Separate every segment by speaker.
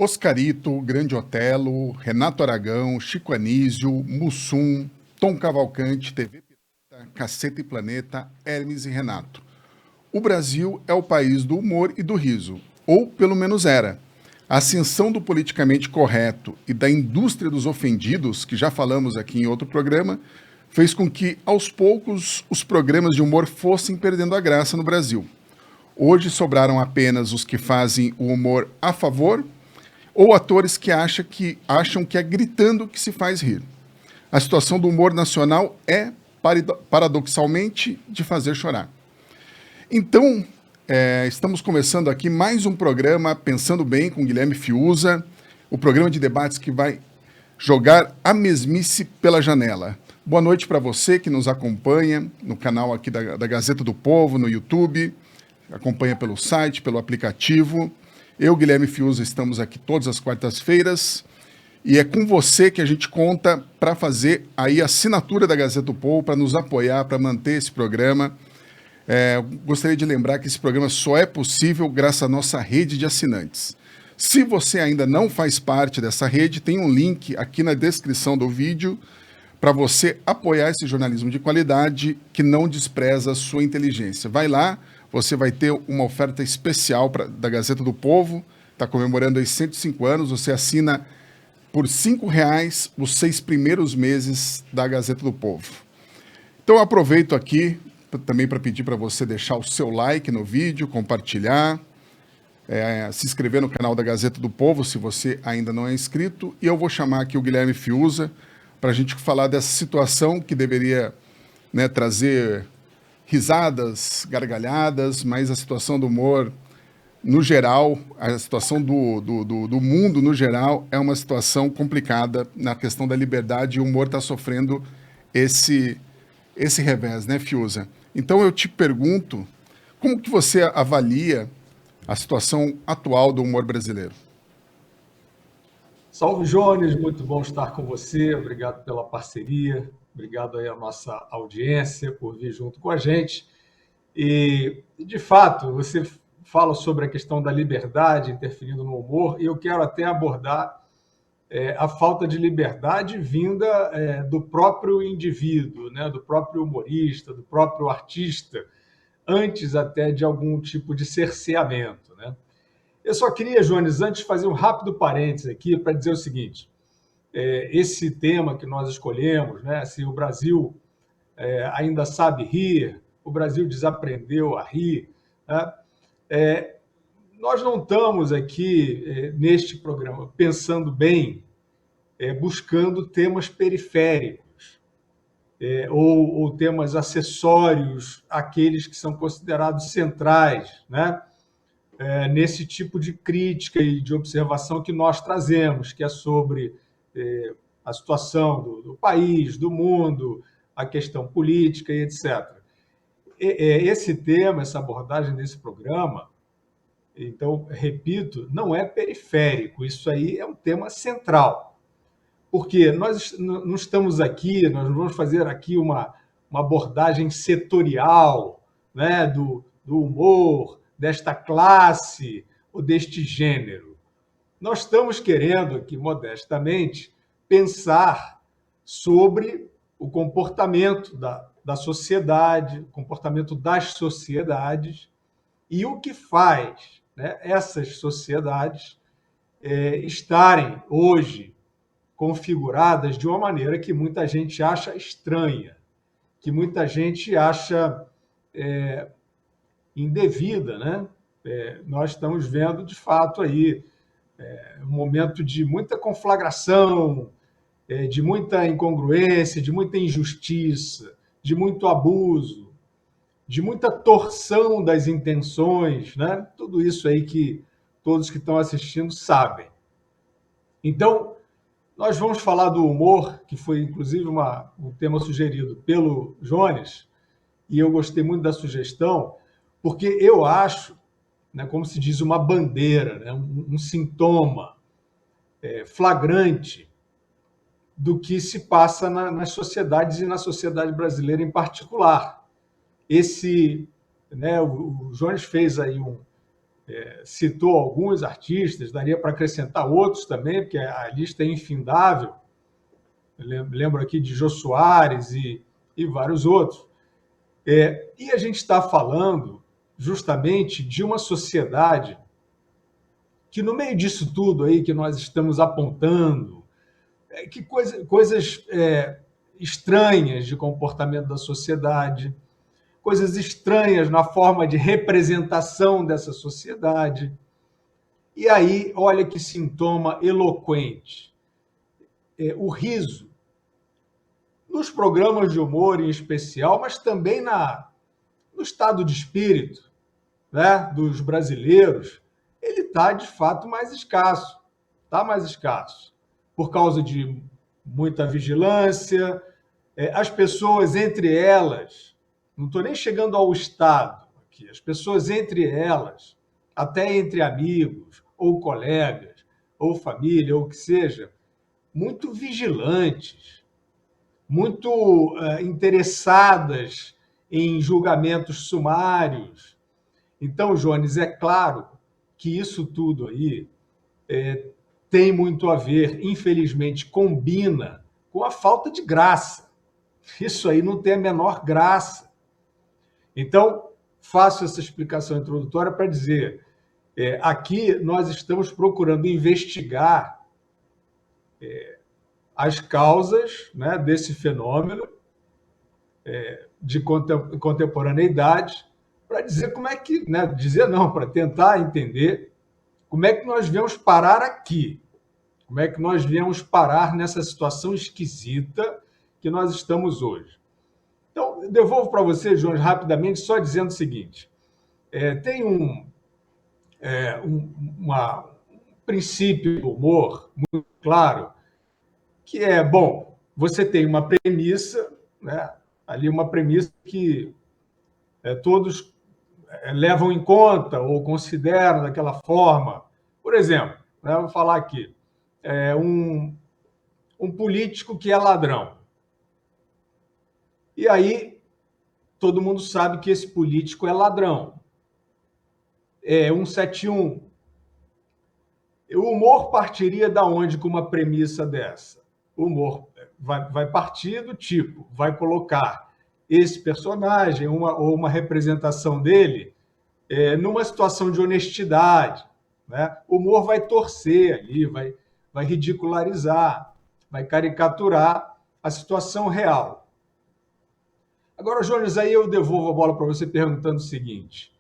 Speaker 1: Oscarito, Grande Otelo, Renato Aragão, Chico Anísio, Mussum, Tom Cavalcante, TV Pirata, Caceta e Planeta, Hermes e Renato. O Brasil é o país do humor e do riso, ou pelo menos era. A ascensão do politicamente correto e da indústria dos ofendidos, que já falamos aqui em outro programa, fez com que, aos poucos, os programas de humor fossem perdendo a graça no Brasil. Hoje sobraram apenas os que fazem o humor a favor ou atores que acham que é gritando que se faz rir. A situação do humor nacional é, paradoxalmente, de fazer chorar. Então, estamos começando aqui mais um programa Pensando Bem com Guilherme Fiuza, o programa de debates que vai jogar a mesmice pela janela. Boa noite para você que nos acompanha no canal aqui da Gazeta do Povo, no YouTube, acompanha pelo site, pelo aplicativo. Eu, Guilherme Fiuza, estamos aqui todas as quartas-feiras e é com você que a gente conta para fazer aí a assinatura da Gazeta do Povo, para nos apoiar, para manter esse programa. Gostaria de lembrar que esse programa só é possível graças à nossa rede de assinantes. Se você ainda não faz parte dessa rede, tem um link aqui na descrição do vídeo para você apoiar esse jornalismo de qualidade que não despreza a sua inteligência. Vai lá, você vai ter uma oferta especial da Gazeta do Povo, está comemorando aí 105 anos, você assina por R$5 os 6 primeiros meses da Gazeta do Povo. Então eu aproveito aqui também para pedir para você deixar o seu like no vídeo, compartilhar, se inscrever no canal da Gazeta do Povo, se você ainda não é inscrito, e eu vou chamar aqui o Guilherme Fiuza para a gente falar dessa situação que deveria, trazer risadas, gargalhadas, mas a situação do humor no geral, a situação do mundo no geral é uma situação complicada na questão da liberdade e o humor está sofrendo esse revés, né, Fiuza? Então eu te pergunto, como que você avalia a situação atual do humor brasileiro?
Speaker 2: Salve, Jones, muito bom estar com você, obrigado pela parceria, obrigado aí à nossa audiência por vir junto com a gente. E, de fato, você fala sobre a questão da liberdade interferindo no humor, e eu quero até abordar a falta de liberdade vinda do próprio indivíduo, né, do próprio humorista, do próprio artista, antes até de algum tipo de cerceamento, né? Eu só queria, Jones, antes fazer um rápido parênteses aqui para dizer o seguinte: esse tema que nós escolhemos, né, se o Brasil ainda sabe rir, o Brasil desaprendeu a rir, né? Nós não estamos aqui neste programa pensando bem, buscando temas periféricos ou temas acessórios, aqueles que são considerados centrais, né? Nesse tipo de crítica e de observação que nós trazemos, que é sobre a situação do país, do mundo, a questão política e etc. Esse tema, essa abordagem desse programa, então, repito, não é periférico, isso aí é um tema central. Porque nós não estamos aqui, nós não vamos fazer aqui uma abordagem setorial, né, do humor, desta classe ou deste gênero. Nós estamos querendo aqui, modestamente, pensar sobre o comportamento da sociedade, o comportamento das sociedades e o que faz, né, essas sociedades estarem hoje configuradas de uma maneira que muita gente acha estranha, que muita gente acha indevida, né? Nós estamos vendo, de fato, aí um momento de muita conflagração, de muita incongruência, de muita injustiça, de muito abuso, de muita torção das intenções, né? Tudo isso aí que todos que estão assistindo sabem. Então, nós vamos falar do humor, que foi, inclusive, um tema sugerido pelo Jones, e eu gostei muito da sugestão, porque eu acho, né, como se diz, uma bandeira, né, um sintoma flagrante do que se passa nas sociedades e na sociedade brasileira em particular. O Jones fez aí citou alguns artistas, daria para acrescentar outros também, porque a lista é infindável. Eu lembro aqui de Jô Soares e vários outros. E a gente está falando justamente de uma sociedade que, no meio disso tudo aí que nós estamos apontando, que coisas estranhas de comportamento da sociedade, coisas estranhas na forma de representação dessa sociedade. E aí, olha que sintoma eloquente. O riso. Nos programas de humor em especial, mas também no estado de espírito, né, dos brasileiros, ele está, de fato, mais escasso. Está mais escasso. Por causa de muita vigilância, as pessoas entre elas, não estou nem chegando ao Estado aqui, as pessoas entre elas, até entre amigos, ou colegas, ou família, ou o que seja, muito vigilantes, muito interessadas em julgamentos sumários. Então, Jones, é claro que isso tudo aí tem muito a ver, infelizmente, combina com a falta de graça. Isso aí não tem a menor graça. Então, faço essa explicação introdutória para dizer, aqui nós estamos procurando investigar as causas, né, desse fenômeno de contemporaneidade, para dizer como é que, né, dizer não, para tentar entender como é que nós viemos parar aqui, como é que nós viemos parar nessa situação esquisita que nós estamos hoje. Então, devolvo para você, João, rapidamente, só dizendo o seguinte, tem um princípio do humor muito claro, que bom, você tem uma premissa, né, ali uma premissa que todos levam em conta ou consideram daquela forma. Por exemplo, né, vou falar aqui, um político que é ladrão. E aí, todo mundo sabe que esse político é ladrão. 171. O humor partiria da onde com uma premissa dessa? O humor vai partir do tipo, vai colocar esse personagem ou uma representação dele numa situação de honestidade, né? O humor vai torcer ali, vai ridicularizar, vai caricaturar a situação real. Agora, Jones, aí eu devolvo a bola para você perguntando o seguinte,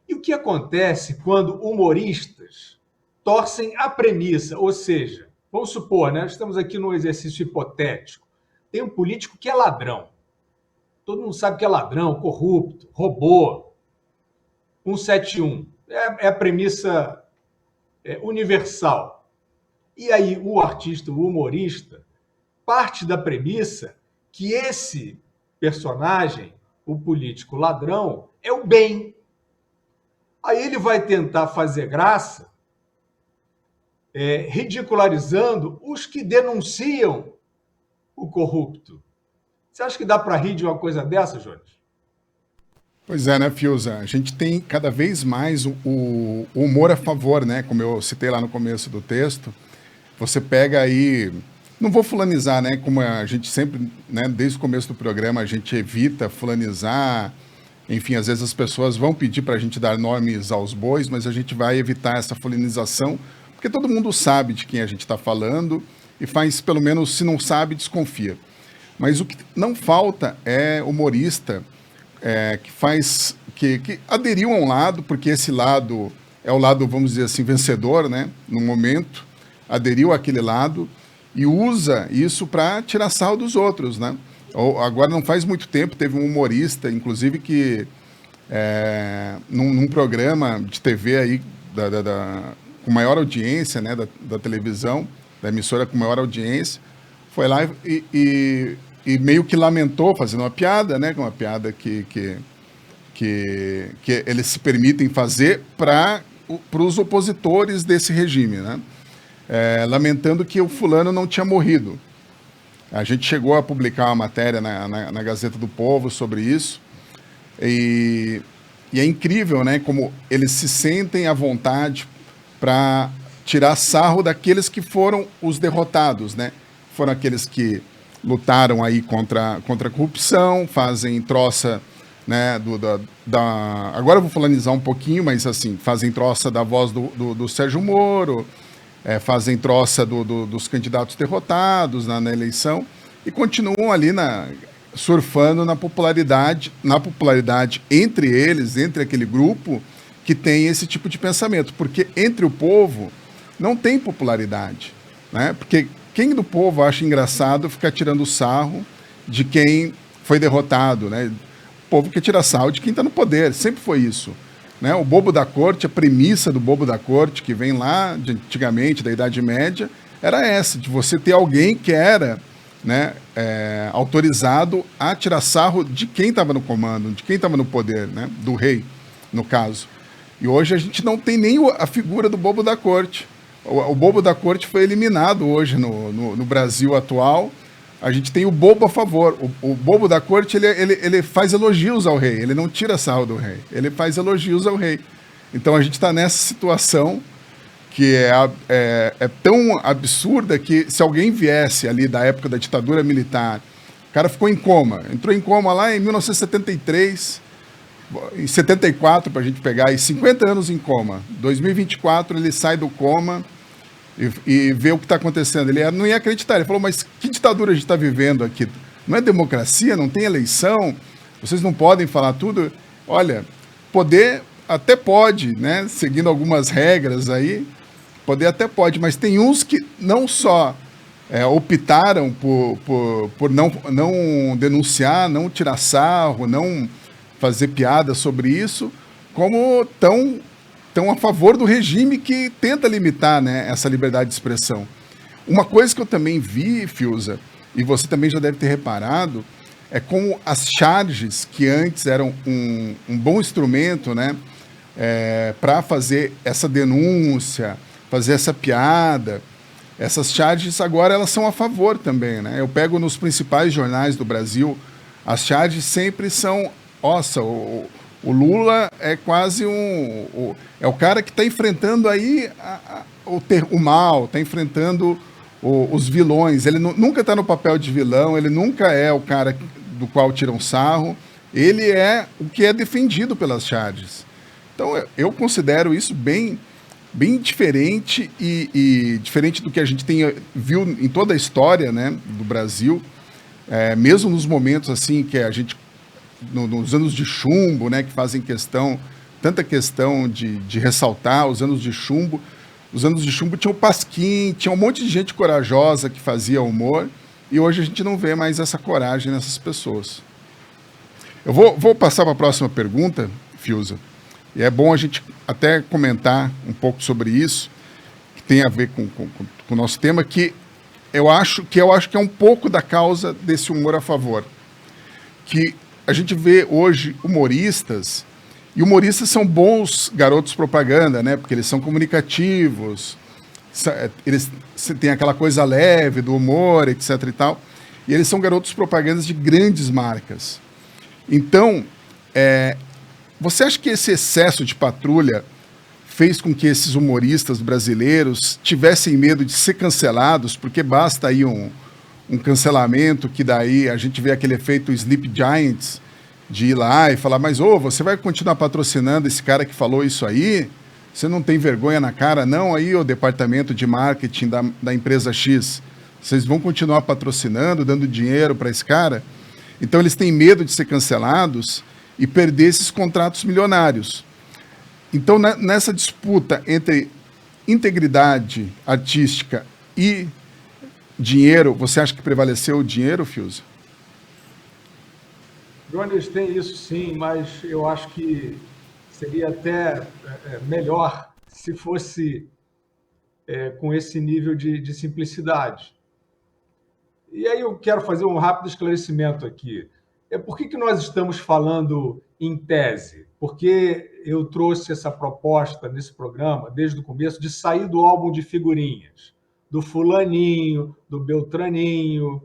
Speaker 2: e o que acontece quando humoristas torcem a premissa, ou seja, vamos supor, né, estamos aqui num exercício hipotético, tem um político que é ladrão, todo mundo sabe que é ladrão, corrupto, roubou, 171, é a premissa universal. E aí o artista, o humorista, parte da premissa que esse personagem, o político ladrão, é o bem. Aí ele vai tentar fazer graça, ridicularizando os que denunciam o corrupto. Você acha que dá para rir de uma coisa dessa, Jones?
Speaker 1: Pois é, né, Fiuza? A gente tem cada vez mais o humor a favor, né? Como eu citei lá no começo do texto. Você pega aí... Não vou fulanizar, né? Como a gente sempre, né, desde o começo do programa, a gente evita fulanizar. Enfim, às vezes as pessoas vão pedir para a gente dar nomes aos bois, mas a gente vai evitar essa fulanização, porque todo mundo sabe de quem a gente está falando e faz, pelo menos, se não sabe, desconfia. Mas o que não falta é humorista que aderiu a um lado, porque esse lado é o lado, vamos dizer assim, vencedor, né? No momento, aderiu àquele lado e usa isso para tirar sarro dos outros, né? Agora, não faz muito tempo, teve um humorista, inclusive, que num programa de TV aí, com maior audiência, né, da televisão, da emissora com maior audiência, foi lá e meio que lamentou, fazendo uma piada, né, uma piada que eles se permitem fazer para os opositores desse regime, né? Lamentando que o fulano não tinha morrido. A gente chegou a publicar uma matéria na Gazeta do Povo sobre isso, e E é incrível, né, como eles se sentem à vontade para tirar sarro daqueles que foram os derrotados, né? Foram aqueles que lutaram aí contra a corrupção, fazem troça, né, agora eu vou falanizar um pouquinho, mas assim, fazem troça da voz do Sérgio Moro, fazem troça dos candidatos derrotados na eleição e continuam ali surfando na popularidade entre eles, entre aquele grupo que tem esse tipo de pensamento, porque entre o povo não tem popularidade, né? Porque quem do povo acha engraçado ficar tirando sarro de quem foi derrotado, né? O povo quer tirar sarro de quem está no poder, sempre foi isso, né? O bobo da corte, a premissa do bobo da corte, que vem lá de antigamente, da Idade Média, era essa, de você ter alguém que era, né, autorizado a tirar sarro de quem estava no comando, de quem estava no poder, né, do rei, no caso. E hoje a gente não tem nem a figura do bobo da corte. O bobo da corte foi eliminado hoje no Brasil atual. A gente tem o bobo a favor. O bobo da corte, ele faz elogios ao rei, ele não tira sarro do rei, ele faz elogios ao rei. Então a gente está nessa situação que é tão absurda que se alguém viesse ali da época da ditadura militar, o cara ficou em coma, entrou em coma lá em 1973, em 74 para a gente pegar, e 50 anos em coma. 2024 ele sai do coma e vê o que está acontecendo. Ele não ia acreditar, ele falou, mas que ditadura a gente está vivendo aqui? Não é democracia, não tem eleição, vocês não podem falar tudo? Olha, poder até pode, né, seguindo algumas regras aí, poder até pode, mas tem uns que não só optaram por não denunciar, não tirar sarro, não fazer piada sobre isso, como estão a favor do regime que tenta limitar, né, essa liberdade de expressão. Uma coisa que eu também vi, Fiuza, e você também já deve ter reparado, é como as charges, que antes eram um bom instrumento, né, para fazer essa denúncia, fazer essa piada, essas charges agora elas são a favor também, né? Eu pego nos principais jornais do Brasil, as charges sempre são, nossa, o Lula é quase é o cara que está enfrentando aí o mal, está enfrentando os vilões. Ele nunca está no papel de vilão, ele nunca é o cara do qual tiram sarro, ele é o que é defendido pelas charges. Então eu considero isso bem diferente e diferente do que a gente viu em toda a história, né, do Brasil, mesmo nos momentos assim que a gente, nos anos de chumbo, né, que fazem tanta questão de ressaltar os anos de chumbo. Os anos de chumbo tinha o Pasquim, tinha um monte de gente corajosa que fazia humor, e hoje a gente não vê mais essa coragem nessas pessoas. Eu vou passar para a próxima pergunta, Fiuza. E é bom a gente até comentar um pouco sobre isso, que tem a ver com o nosso tema, que eu acho que é um pouco da causa desse humor a favor. Que a gente vê hoje humoristas, e humoristas são bons garotos propaganda, né? Porque eles são comunicativos, eles têm aquela coisa leve do humor, etc. e tal, e eles são garotos propagandas de grandes marcas. Então, você acha que esse excesso de patrulha fez com que esses humoristas brasileiros tivessem medo de ser cancelados, porque basta aí um cancelamento que daí a gente vê aquele efeito Sleep Giants, de ir lá e falar, mas você vai continuar patrocinando esse cara que falou isso aí? Você não tem vergonha na cara, não? Aí o departamento de marketing da empresa X, vocês vão continuar patrocinando, dando dinheiro para esse cara? Então eles têm medo de ser cancelados e perder esses contratos milionários. Então, nessa disputa entre integridade artística e dinheiro, você acha que prevaleceu o dinheiro, Fiuza?
Speaker 2: Jones, tem isso sim, mas eu acho que seria até melhor se fosse com esse nível de simplicidade. E aí eu quero fazer um rápido esclarecimento aqui. Por que nós estamos falando em tese? Porque eu trouxe essa proposta nesse programa, desde o começo, de sair do álbum de figurinhas, do fulaninho, do beltraninho,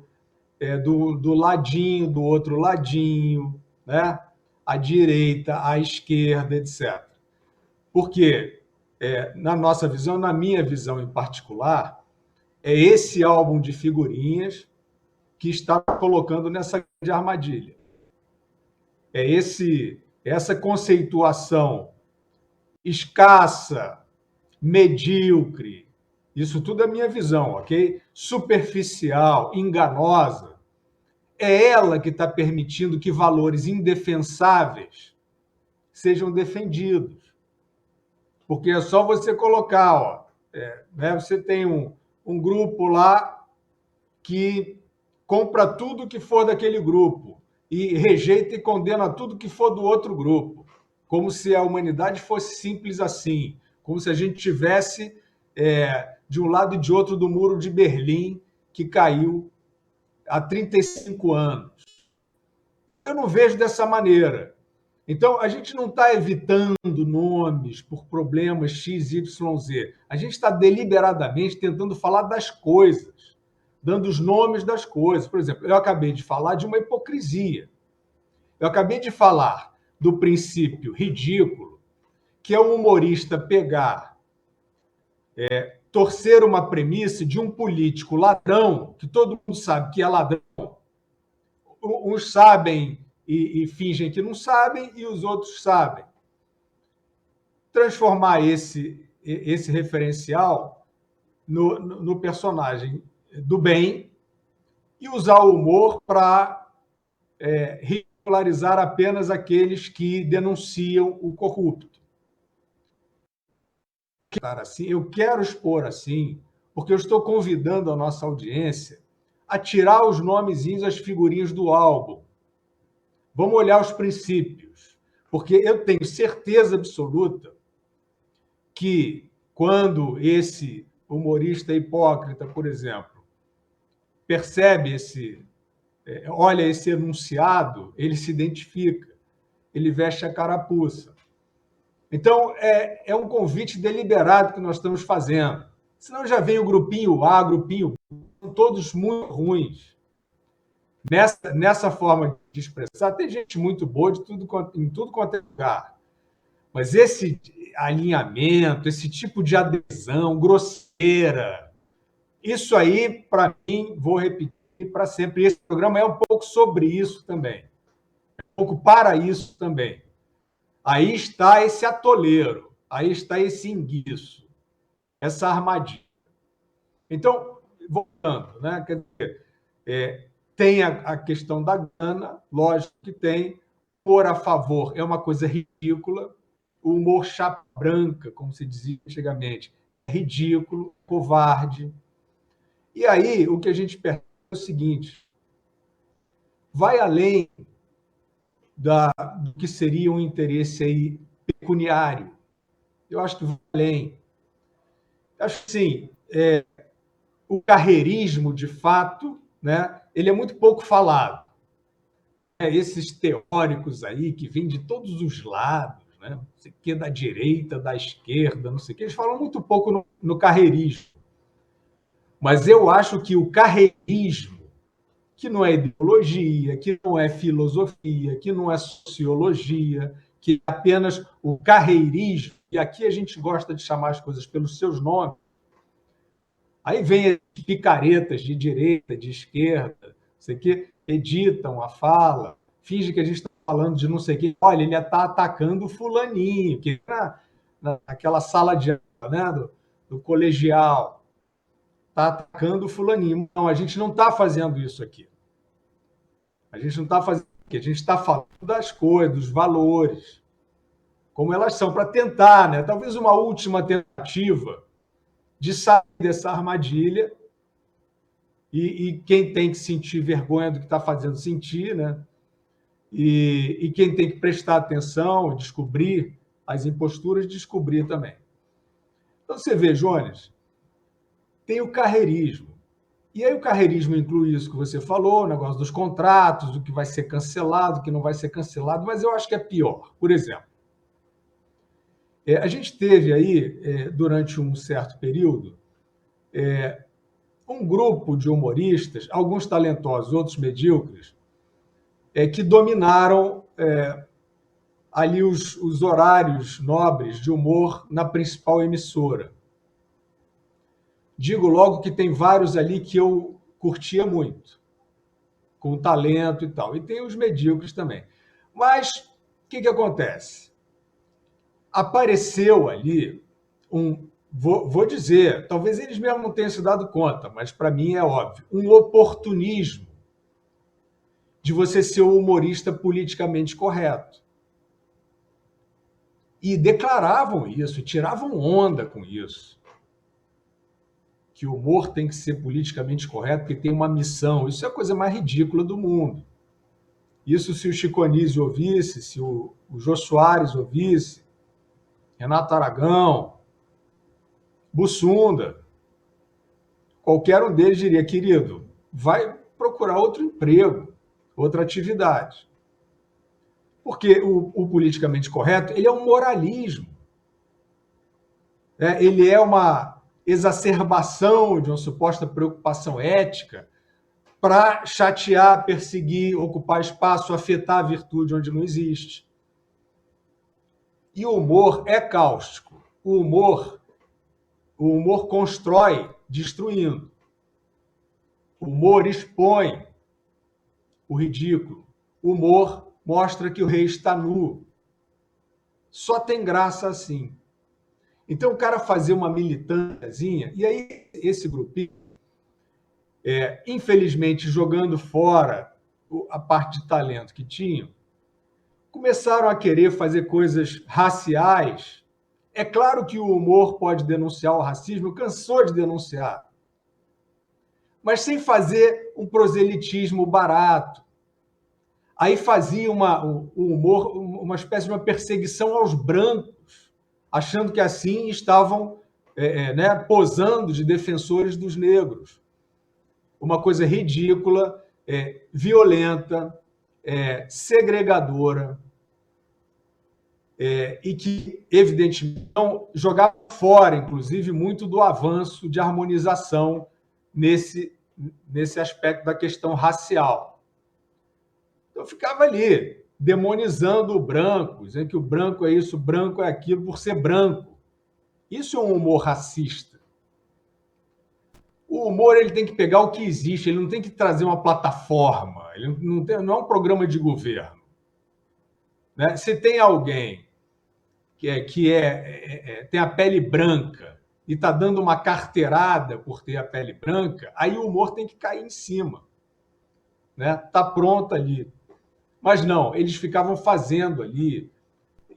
Speaker 2: do ladinho, do outro ladinho, né? à direita, à esquerda, etc. Porque, na nossa visão, na minha visão em particular, é esse álbum de figurinhas que está colocando nessa grande armadilha. Essa conceituação escassa, medíocre, isso tudo é a minha visão, ok? Superficial, enganosa, é ela que está permitindo que valores indefensáveis sejam defendidos. Porque é só você colocar, ó, você tem um grupo lá que compra tudo que for daquele grupo e rejeita e condena tudo que for do outro grupo, como se a humanidade fosse simples assim, como se a gente tivesse de um lado e de outro do muro de Berlim que caiu há 35 anos. Eu não vejo dessa maneira. Então, a gente não está evitando nomes por problemas X, Y, Z. A gente está deliberadamente tentando falar das coisas, dando os nomes das coisas. Por exemplo, eu acabei de falar de uma hipocrisia. Eu acabei de falar do princípio ridículo, que é o humorista pegar, torcer uma premissa de um político ladrão, que todo mundo sabe que é ladrão. Uns sabem e fingem que não sabem, e os outros sabem. Transformar esse referencial no personagem do bem e usar o humor para ridicularizar apenas aqueles que denunciam o corrupto. Assim, eu quero expor assim, porque eu estou convidando a nossa audiência a tirar os nomezinhos, as figurinhas do álbum. Vamos olhar os princípios, porque eu tenho certeza absoluta que quando esse humorista hipócrita, por exemplo, percebe olha esse enunciado, ele se identifica, ele veste a carapuça. Então, é um convite deliberado que nós estamos fazendo. Senão já vem o grupinho A, grupinho B, são todos muito ruins. Nessa forma de expressar, tem gente muito boa em tudo quanto é lugar. Mas esse alinhamento, esse tipo de adesão grosseira, isso aí, para mim, vou repetir para sempre. Esse programa é um pouco sobre isso também. É um pouco para isso também. Aí está esse atoleiro, aí está esse enguiço, essa armadilha. Então, voltando, né? Quer dizer, tem a questão da grana, lógico que tem. Por a favor é uma coisa ridícula. O humor chapa branca, como se dizia antigamente, é ridículo, covarde. E aí, o que a gente percebe é o seguinte: vai além do que seria um interesse aí pecuniário. Eu acho que vai além. Eu acho que, sim, o carreirismo, de fato, né, ele é muito pouco falado. Esses teóricos aí que vêm de todos os lados, né, não sei o que, da direita, da esquerda, não sei o que, eles falam muito pouco no carreirismo. Mas eu acho que o carreirismo, que não é ideologia, que não é filosofia, que não é sociologia, que é apenas o carreirismo, e aqui a gente gosta de chamar as coisas pelos seus nomes. Aí vem as picaretas de direita, de esquerda, não sei o que, editam a fala, finge que a gente está falando de não sei o que. Olha, ele está atacando o fulaninho, que naquela sala de aula, né, do colegial, está atacando o fulaninho. Não, a gente não está fazendo isso aqui. A gente não está fazendo aqui, a gente está falando das coisas, dos valores, como elas são, para tentar, né? Talvez uma última tentativa de sair dessa armadilha e quem tem que sentir vergonha do que está fazendo sentir, né? E quem tem que prestar atenção, descobrir as imposturas, descobrir também. Então, você vê, Jones, tem o carreirismo. E aí o carreirismo inclui isso que você falou, o negócio dos contratos, o que vai ser cancelado, o que não vai ser cancelado, mas eu acho que é pior. Por exemplo, a gente teve aí, durante um certo período, um grupo de humoristas, alguns talentosos, outros medíocres, que dominaram ali os horários nobres de humor na principal emissora. Digo logo que tem vários ali que eu curtia muito, com talento e tal. E tem os medíocres também. Mas o que acontece? Apareceu ali vou dizer, talvez eles mesmos não tenham se dado conta, mas para mim é óbvio, um oportunismo de você ser o humorista politicamente correto. E declaravam isso, tiravam onda com isso. Que o humor tem que ser politicamente correto, porque tem uma missão. Isso é a coisa mais ridícula do mundo. Isso se o Chico Anísio ouvisse, se o Jô Soares ouvisse, Renato Aragão, Bussunda, qualquer um deles diria, querido, vai procurar outro emprego, outra atividade. Porque o politicamente correto, ele é um moralismo. Ele é uma exacerbação de uma suposta preocupação ética para chatear, perseguir, ocupar espaço, afetar a virtude onde não existe. E o humor é cáustico. O humor constrói destruindo. O humor expõe o ridículo. O humor mostra que o rei está nu. Só tem graça assim. Então, o cara fazer uma militânciazinha, e aí esse grupinho, infelizmente, jogando fora a parte de talento que tinham, começaram a querer fazer coisas raciais. É claro que o humor pode denunciar o racismo, cansou de denunciar, mas sem fazer um proselitismo barato. Aí fazia o humor uma espécie de uma perseguição aos brancos, achando que assim estavam posando de defensores dos negros. Uma coisa ridícula, violenta, segregadora, e que, evidentemente, jogava fora, inclusive, muito do avanço de harmonização nesse aspecto da questão racial. Então, eu ficava ali, demonizando o branco, dizendo que o branco é isso, o branco é aquilo, por ser branco. Isso é um humor racista. O humor ele tem que pegar o que existe, ele não tem que trazer uma plataforma, ele não é um programa de governo. Né? Se tem alguém tem a pele branca e está dando uma carteirada por ter a pele branca, aí o humor tem que cair em cima. Está pronto ali. Mas não, eles ficavam fazendo ali,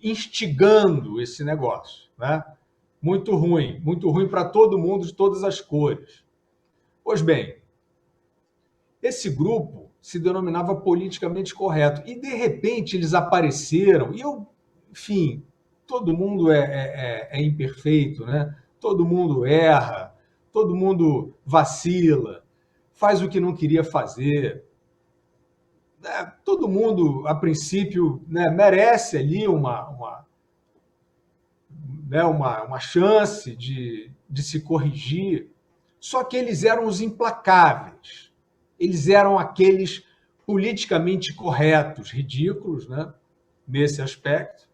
Speaker 2: instigando esse negócio. Né? Muito ruim para todo mundo, de todas as cores. Pois bem, esse grupo se denominava politicamente correto. E, de repente, eles apareceram, e enfim, todo mundo é imperfeito, né? Todo mundo erra, todo mundo vacila, faz o que não queria fazer. Todo mundo, a princípio, merece ali uma chance de se corrigir. Só que eles eram os implacáveis. Eles eram aqueles politicamente corretos, ridículos, né? Nesse aspecto.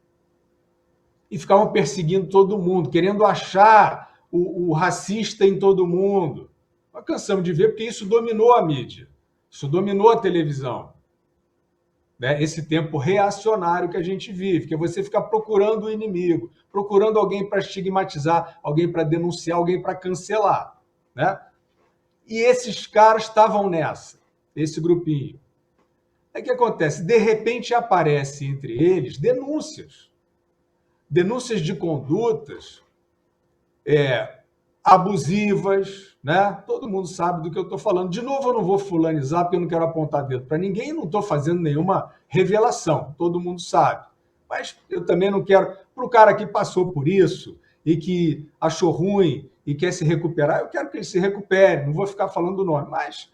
Speaker 2: E ficavam perseguindo todo mundo, querendo achar o racista em todo mundo. Nós cansamos de ver, porque isso dominou a mídia, isso dominou a televisão. Esse tempo reacionário que a gente vive, que é você ficar procurando o inimigo, procurando alguém para estigmatizar, alguém para denunciar, alguém para cancelar. Né? E esses caras estavam nessa, esse grupinho. Aí o que acontece? De repente aparece entre eles denúncias de condutas abusivas, né? Todo mundo sabe do que eu estou falando. De novo, eu não vou fulanizar, porque eu não quero apontar dedo para ninguém, não estou fazendo nenhuma revelação, todo mundo sabe. Mas eu também não quero, para o cara que passou por isso e que achou ruim e quer se recuperar, eu quero que ele se recupere, não vou ficar falando o nome, mas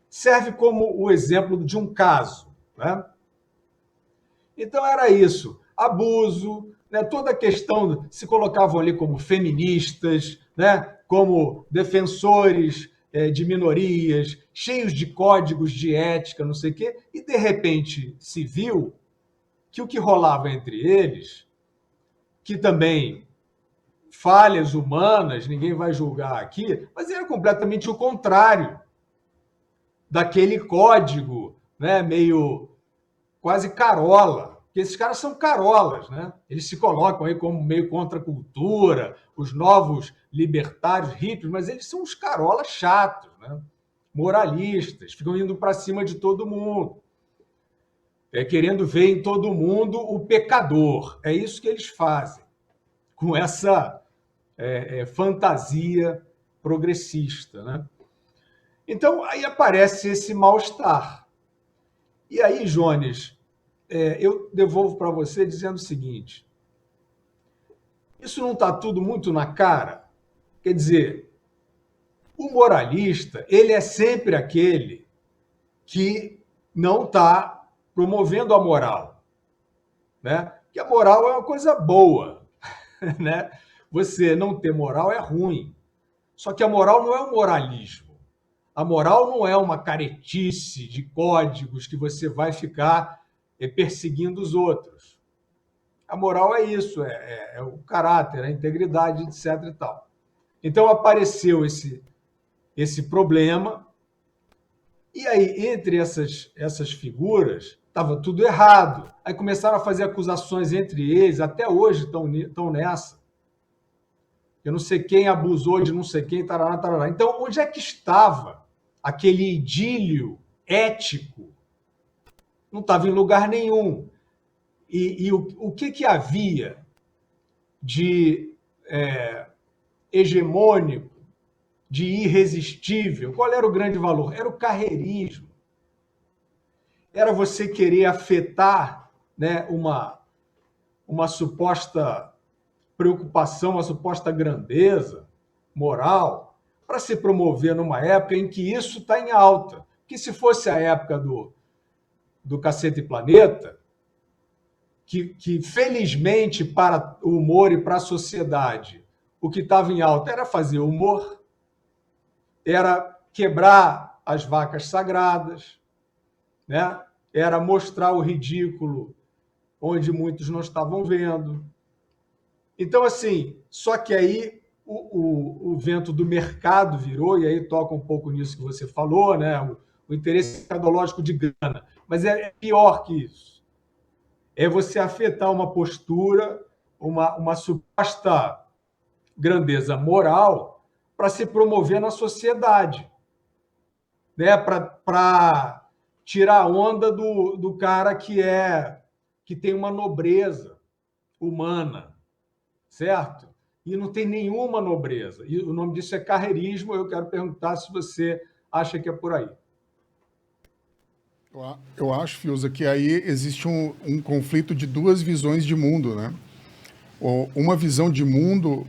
Speaker 2: serve como o exemplo de um caso. Né? Então era isso, abuso, né? Toda a questão, se colocavam ali como feministas, né? Como defensores de minorias, cheios de códigos de ética, não sei o quê, e de repente se viu que o que rolava entre eles, que também falhas humanas, ninguém vai julgar aqui, mas era completamente o contrário daquele código, né, meio quase carola, porque esses caras são carolas, né? Eles se colocam aí como meio contra a cultura, os novos libertários, hippies, mas eles são uns carolas chatos, né? Moralistas, ficam indo para cima de todo mundo, querendo ver em todo mundo o pecador. É isso que eles fazem, com essa fantasia progressista, né? Então, aí aparece esse mal-estar. E aí, Jones, eu devolvo para você dizendo o seguinte: isso não está tudo muito na cara? Quer dizer, o moralista, ele é sempre aquele que não está promovendo a moral, né? Que a moral é uma coisa boa, né? Você não ter moral é ruim. Só que a moral não é um moralismo. A moral não é uma caretice de códigos que você vai ficar perseguindo os outros. A moral é isso, é o caráter, a integridade, etc. E tal. Então apareceu esse problema, e aí, entre essas figuras, estava tudo errado. Aí começaram a fazer acusações entre eles, até hoje estão nessa. Eu não sei quem abusou de não sei quem, tarará, tarará. Então, onde é que estava aquele idílio ético? Não estava em lugar nenhum. E o que havia de hegemônico, de irresistível? Qual era o grande valor? Era o carreirismo. Era você querer afetar, né, uma suposta preocupação, uma suposta grandeza moral, para se promover numa época em que isso está em alta. Que se fosse a época do Cacete e Planeta, que felizmente para o humor e para a sociedade, o que estava em alta era fazer humor, era quebrar as vacas sagradas, né? Era mostrar o ridículo onde muitos não estavam vendo. Então, assim, só que aí o vento do mercado virou, e aí toca um pouco nisso que você falou, né? O interesse mercadológico de grana. Mas é pior que isso. É você afetar uma postura, uma suposta grandeza moral para se promover na sociedade, né? Para tirar a onda do cara que tem uma nobreza humana, certo? E não tem nenhuma nobreza. E o nome disso é carreirismo. Eu quero perguntar se você acha que é por aí.
Speaker 1: Eu acho, Fiuza, que aí existe um conflito de duas visões de mundo, né? Uma visão de mundo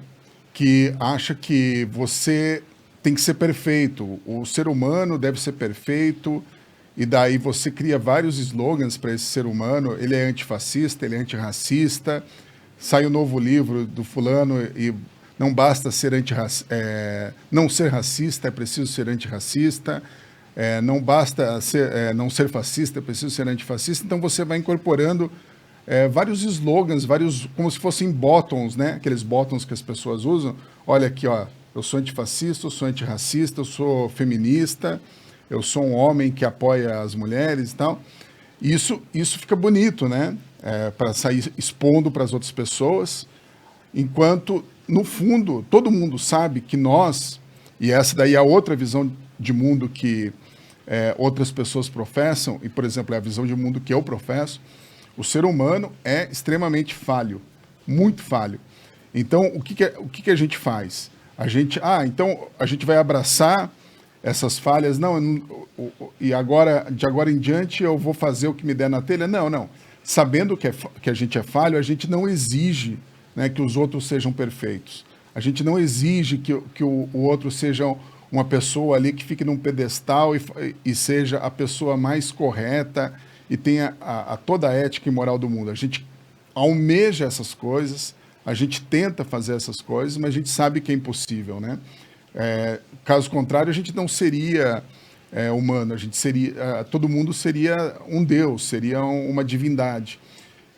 Speaker 1: que acha que você tem que ser perfeito, o ser humano deve ser perfeito, e daí você cria vários slogans para esse ser humano. Ele é antifascista, ele é antirracista. Sai um novo livro do fulano e não basta ser não ser racista, é preciso ser antirracista. Não basta não ser fascista, é preciso ser antifascista. Então você vai incorporando vários slogans, como se fossem bottoms, né? Aqueles bottoms que as pessoas usam. Olha aqui, ó, eu sou antifascista, eu sou antirracista, eu sou feminista, eu sou um homem que apoia as mulheres e tal. Isso fica bonito, né? Para sair expondo para as outras pessoas, enquanto, no fundo, todo mundo sabe que nós, e essa daí é a outra visão de mundo que outras pessoas professam, e, por exemplo, é a visão de mundo que eu professo, o ser humano é extremamente falho, muito falho. Então, o que a gente faz? Então a gente vai abraçar essas falhas, e de agora em diante eu vou fazer o que me der na telha? Não. Sabendo que a gente é falho, a gente não exige, né, que os outros sejam perfeitos. A gente não exige que o outro seja uma pessoa ali que fique num pedestal e seja a pessoa mais correta e tenha toda a ética e moral do mundo. A gente almeja essas coisas, a gente tenta fazer essas coisas, mas a gente sabe que é impossível, né? Caso contrário, a gente não seria humano, todo mundo seria um deus, seria uma divindade.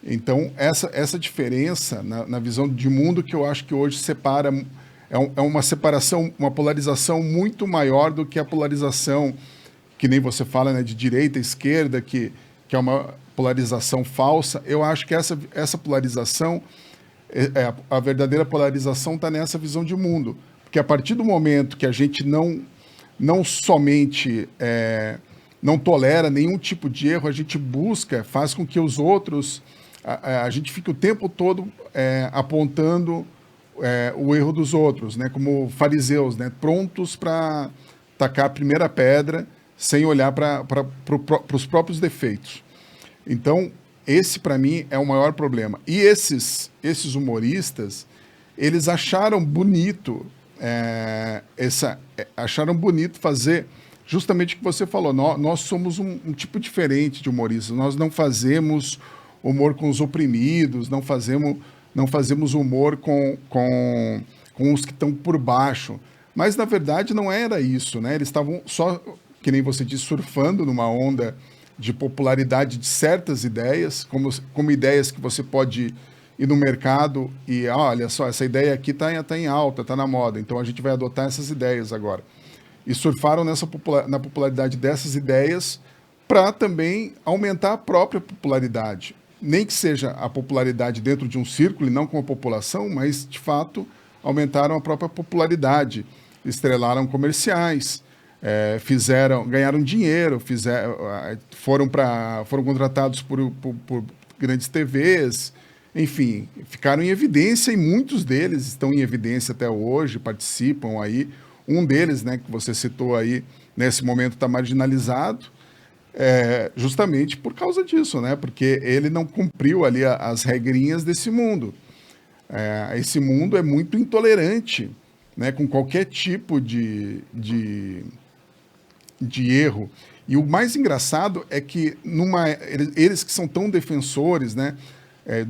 Speaker 1: Então, essa diferença na visão de mundo que eu acho que hoje separa, é uma separação, uma polarização muito maior do que a polarização, que nem você fala, né, de direita e esquerda, que é uma polarização falsa. Eu acho que essa polarização, a verdadeira polarização está nessa visão de mundo. Porque a partir do momento que a gente não somente não tolera nenhum tipo de erro, a gente busca, faz com que os outros, a gente fique o tempo todo apontando o erro dos outros, né? Como fariseus, né? Prontos para tacar a primeira pedra sem olhar para os próprios defeitos. Então, esse para mim é o maior problema. E esses humoristas, eles acharam bonito acharam bonito fazer justamente o que você falou. Nós somos um tipo diferente de humoristas. Nós não fazemos humor com os oprimidos, não fazemos humor com os que estão por baixo. Mas, na verdade, não era isso, né? Eles estavam só, que nem você disse, surfando numa onda de popularidade de certas ideias, como ideias que você pode ir no mercado e, olha só, essa ideia aqui está em alta, está na moda, então a gente vai adotar essas ideias agora. E surfaram na popularidade dessas ideias para também aumentar a própria popularidade. Nem que seja a popularidade dentro de um círculo e não com a população, mas, de fato, aumentaram a própria popularidade. Estrelaram comerciais, ganharam dinheiro, foram contratados por grandes TVs, enfim, ficaram em evidência e muitos deles estão em evidência até hoje, participam aí. Um deles, né, que você citou aí, nesse momento está marginalizado, justamente por causa disso, né, porque ele não cumpriu ali as regrinhas desse mundo. Esse mundo é muito intolerante, né, com qualquer tipo de erro. E o mais engraçado é que eles que são tão defensores, né,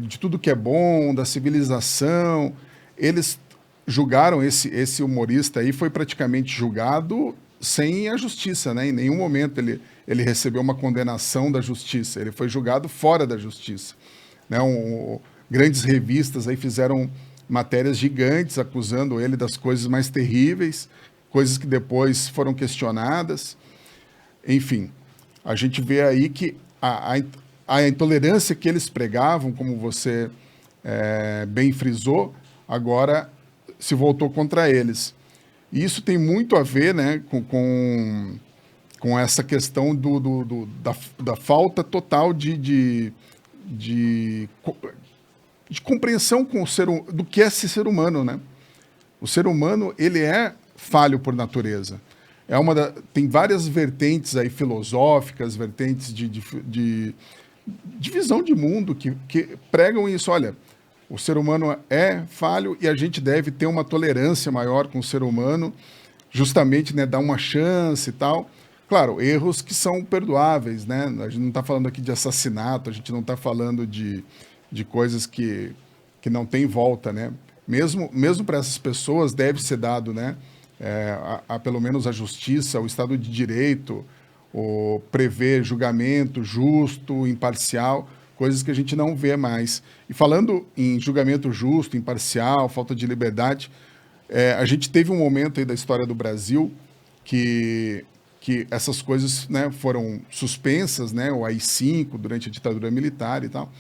Speaker 1: de tudo que é bom, da civilização, eles julgaram esse humorista aí, foi praticamente julgado sem a justiça, né? Em nenhum momento ele recebeu uma condenação da justiça, ele foi julgado fora da justiça, né? Grandes revistas aí fizeram matérias gigantes acusando ele das coisas mais terríveis, coisas que depois foram questionadas. Enfim, a gente vê aí que a intolerância que eles pregavam, como você bem frisou, agora se voltou contra eles. E isso tem muito a ver, né, com essa questão da falta total de compreensão do que é ser humano, né? O ser humano, ele é falho por natureza. Tem várias vertentes aí filosóficas, vertentes de visão de mundo que pregam isso. Olha, o ser humano é falho e a gente deve ter uma tolerância maior com o ser humano, justamente, né, dar uma chance e tal. Claro, erros que são perdoáveis, né? A gente não está falando aqui de assassinato, a gente não está falando de coisas que não tem volta, né? Mesmo para essas pessoas deve ser dado, né, pelo menos a justiça, o Estado de Direito, prever julgamento justo, imparcial, coisas que a gente não vê mais. E falando em julgamento justo, imparcial, falta de liberdade, a gente teve um momento aí da história do Brasil que essas coisas, né, foram suspensas, né, o AI-5 durante a ditadura militar e tal.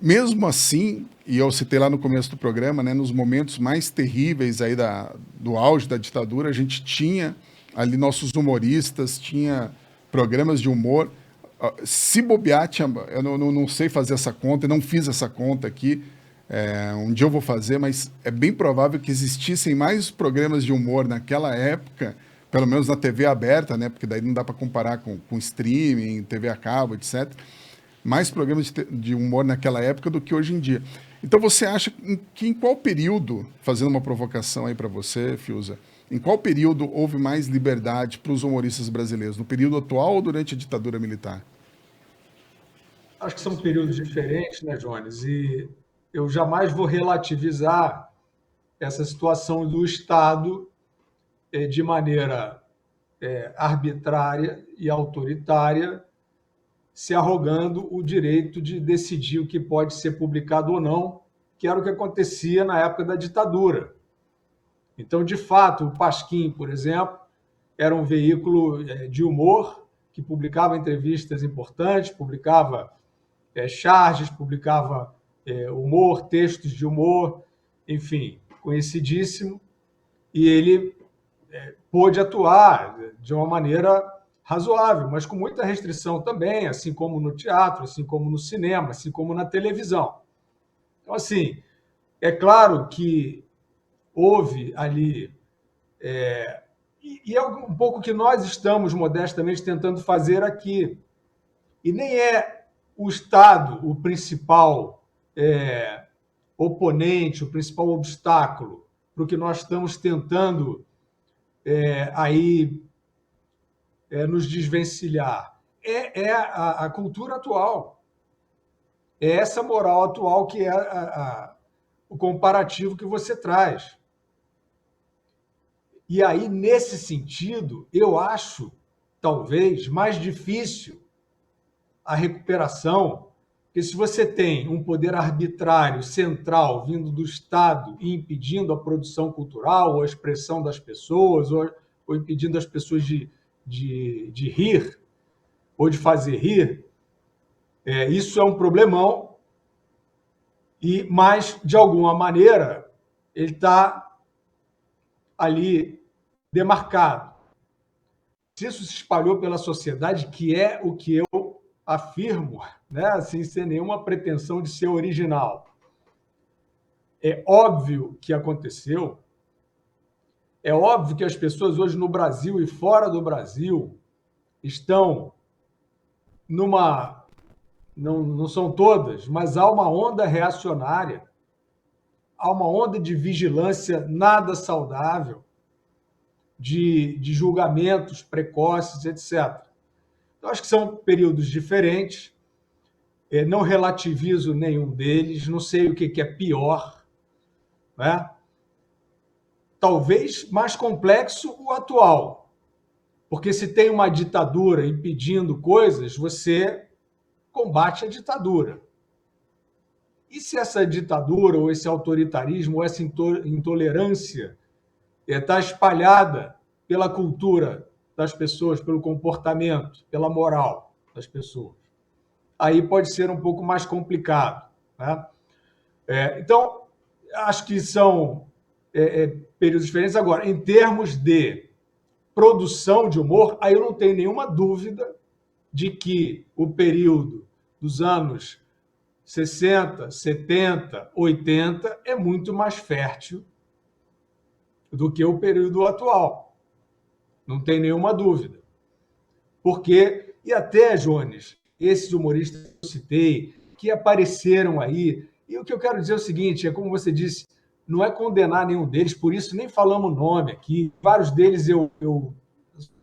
Speaker 1: Mesmo assim, e eu citei lá no começo do programa, né, nos momentos mais terríveis aí do auge da ditadura, a gente tinha ali nossos humoristas, tinha programas de humor. Se bobear, eu não sei fazer essa conta, eu não fiz essa conta aqui, um dia eu vou fazer, mas é bem provável que existissem mais programas de humor naquela época, pelo menos na TV aberta, né, porque daí não dá para comparar com streaming, TV a cabo, etc., mais programas de humor naquela época do que hoje em dia. Então você acha que em qual período, fazendo uma provocação aí para você, Fiuza, em qual período houve mais liberdade para os humoristas brasileiros? No período atual ou durante a ditadura militar?
Speaker 2: Acho que são períodos diferentes, né, Jones? E eu jamais vou relativizar essa situação do Estado de maneira arbitrária e autoritária se arrogando o direito de decidir o que pode ser publicado ou não, que era o que acontecia na época da ditadura. Então, de fato, o Pasquim, por exemplo, era um veículo de humor que publicava entrevistas importantes, publicava charges, publicava humor, textos de humor, enfim, conhecidíssimo, e ele pôde atuar de uma maneira razoável, mas com muita restrição também, assim como no teatro, assim como no cinema, assim como na televisão. Então, assim, é claro que houve ali, e é um pouco o que nós estamos modestamente tentando fazer aqui, e nem é o Estado o principal oponente, o principal obstáculo para o que nós estamos tentando aí nos desvencilhar. É a cultura atual. É essa moral atual que é o comparativo que você traz. E aí, nesse sentido, eu acho, talvez, mais difícil a recuperação, porque se você tem um poder arbitrário central vindo do Estado e impedindo a produção cultural, ou a expressão das pessoas, ou impedindo as pessoas de rir, ou de fazer rir, isso é um problemão, mas, de alguma maneira, ele está ali demarcado. Se isso se espalhou pela sociedade, que é o que eu afirmo, né, assim, sem nenhuma pretensão de ser original, é óbvio que aconteceu, é óbvio que as pessoas hoje no Brasil e fora do Brasil estão numa... Não são todas, mas há uma onda reacionária, há uma onda de vigilância nada saudável, de julgamentos precoces, etc. Então, acho que são períodos diferentes, não relativizo nenhum deles, não sei o que é pior, né? Talvez mais complexo o atual, porque se tem uma ditadura impedindo coisas, você combate a ditadura. E se essa ditadura, ou esse autoritarismo, ou essa intolerância está espalhada pela cultura das pessoas, pelo comportamento, pela moral das pessoas? Aí pode ser um pouco mais complicado, né? Então, acho que são períodos diferentes. Agora, em termos de produção de humor, aí eu não tenho nenhuma dúvida de que o período dos anos 60, 70, 80 é muito mais fértil do que o período atual. Não tem nenhuma dúvida. Porque, e até, Jones, esses humoristas que eu citei, que apareceram aí, e o que eu quero dizer é o seguinte, como você disse, não é condenar nenhum deles, por isso nem falamos nome aqui. Vários deles eu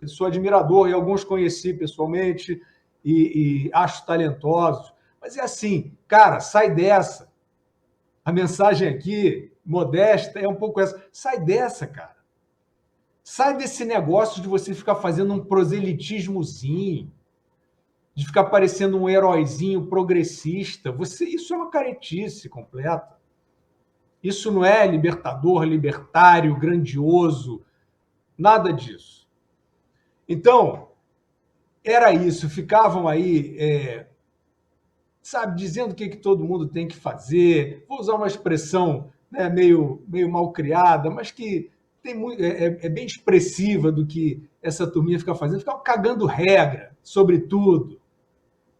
Speaker 2: sou admirador e alguns conheci pessoalmente e acho talentosos. Mas é assim, cara, sai dessa. A mensagem aqui, modesta, é um pouco essa. Sai dessa, cara. Sai desse negócio de você ficar fazendo um proselitismozinho, de ficar parecendo um heróizinho progressista. Isso é uma caretice completa. Isso não é libertador, libertário, grandioso, nada disso. Então, era isso. Ficavam aí, sabe, dizendo o que todo mundo tem que fazer. Vou usar uma expressão, né, meio mal criada, mas que tem muito, é bem expressiva do que essa turminha fica fazendo. Fica cagando regra sobre tudo,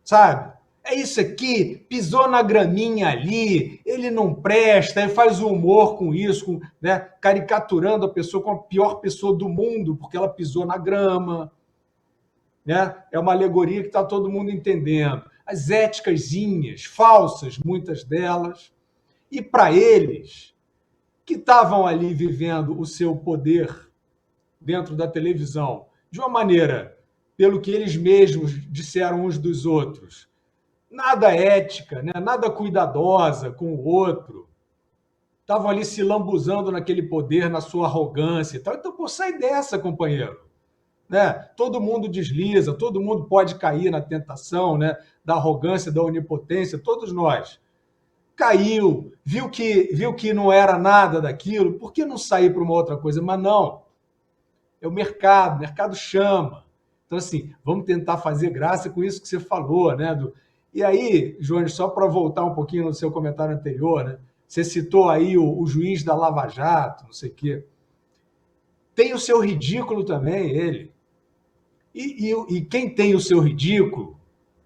Speaker 2: sabe? É isso aqui, pisou na graminha ali, ele não presta, ele faz humor com isso, né, caricaturando a pessoa como a pior pessoa do mundo, porque ela pisou na grama. Né? É uma alegoria que está todo mundo entendendo. As éticasinhas falsas, muitas delas. E para eles, que estavam ali vivendo o seu poder dentro da televisão, de uma maneira, pelo que eles mesmos disseram uns dos outros, nada ética, né? Nada cuidadosa com o outro, estavam ali se lambuzando naquele poder, na sua arrogância e tal. Então, pô, sai dessa, companheiro. né? Todo mundo desliza, todo mundo pode cair na tentação, né? Da arrogância, da onipotência, todos nós. Caiu, viu que não era nada daquilo, por que não sair para uma outra coisa? Mas não, é o mercado chama. Então, assim, vamos tentar fazer graça com isso que você falou, né? E aí, Jones, só para voltar um pouquinho no seu comentário anterior, né? Você citou aí o juiz da Lava Jato, não sei o quê. Tem o seu ridículo também, ele. E quem tem o seu ridículo,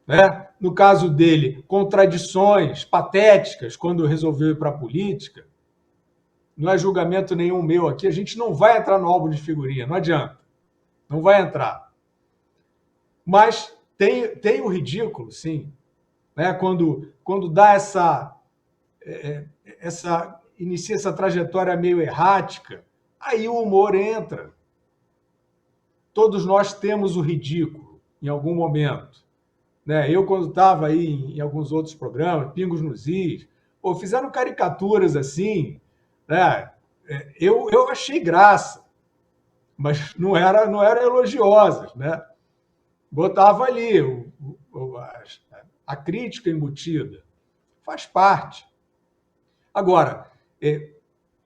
Speaker 2: né? No caso dele, contradições patéticas quando resolveu ir para a política, não é julgamento nenhum meu aqui, a gente não vai entrar no álbum de figurinha, não adianta, não vai entrar. Mas tem o ridículo, sim, né? Quando dá inicia essa trajetória meio errática, aí o humor entra. Todos nós temos o ridículo em algum momento. Né? Eu, quando estava aí em alguns outros programas, Pingos nos Is, fizeram caricaturas assim, né? Eu achei graça, mas não era elogiosas, né? Botava ali a crítica embutida, faz parte. Agora,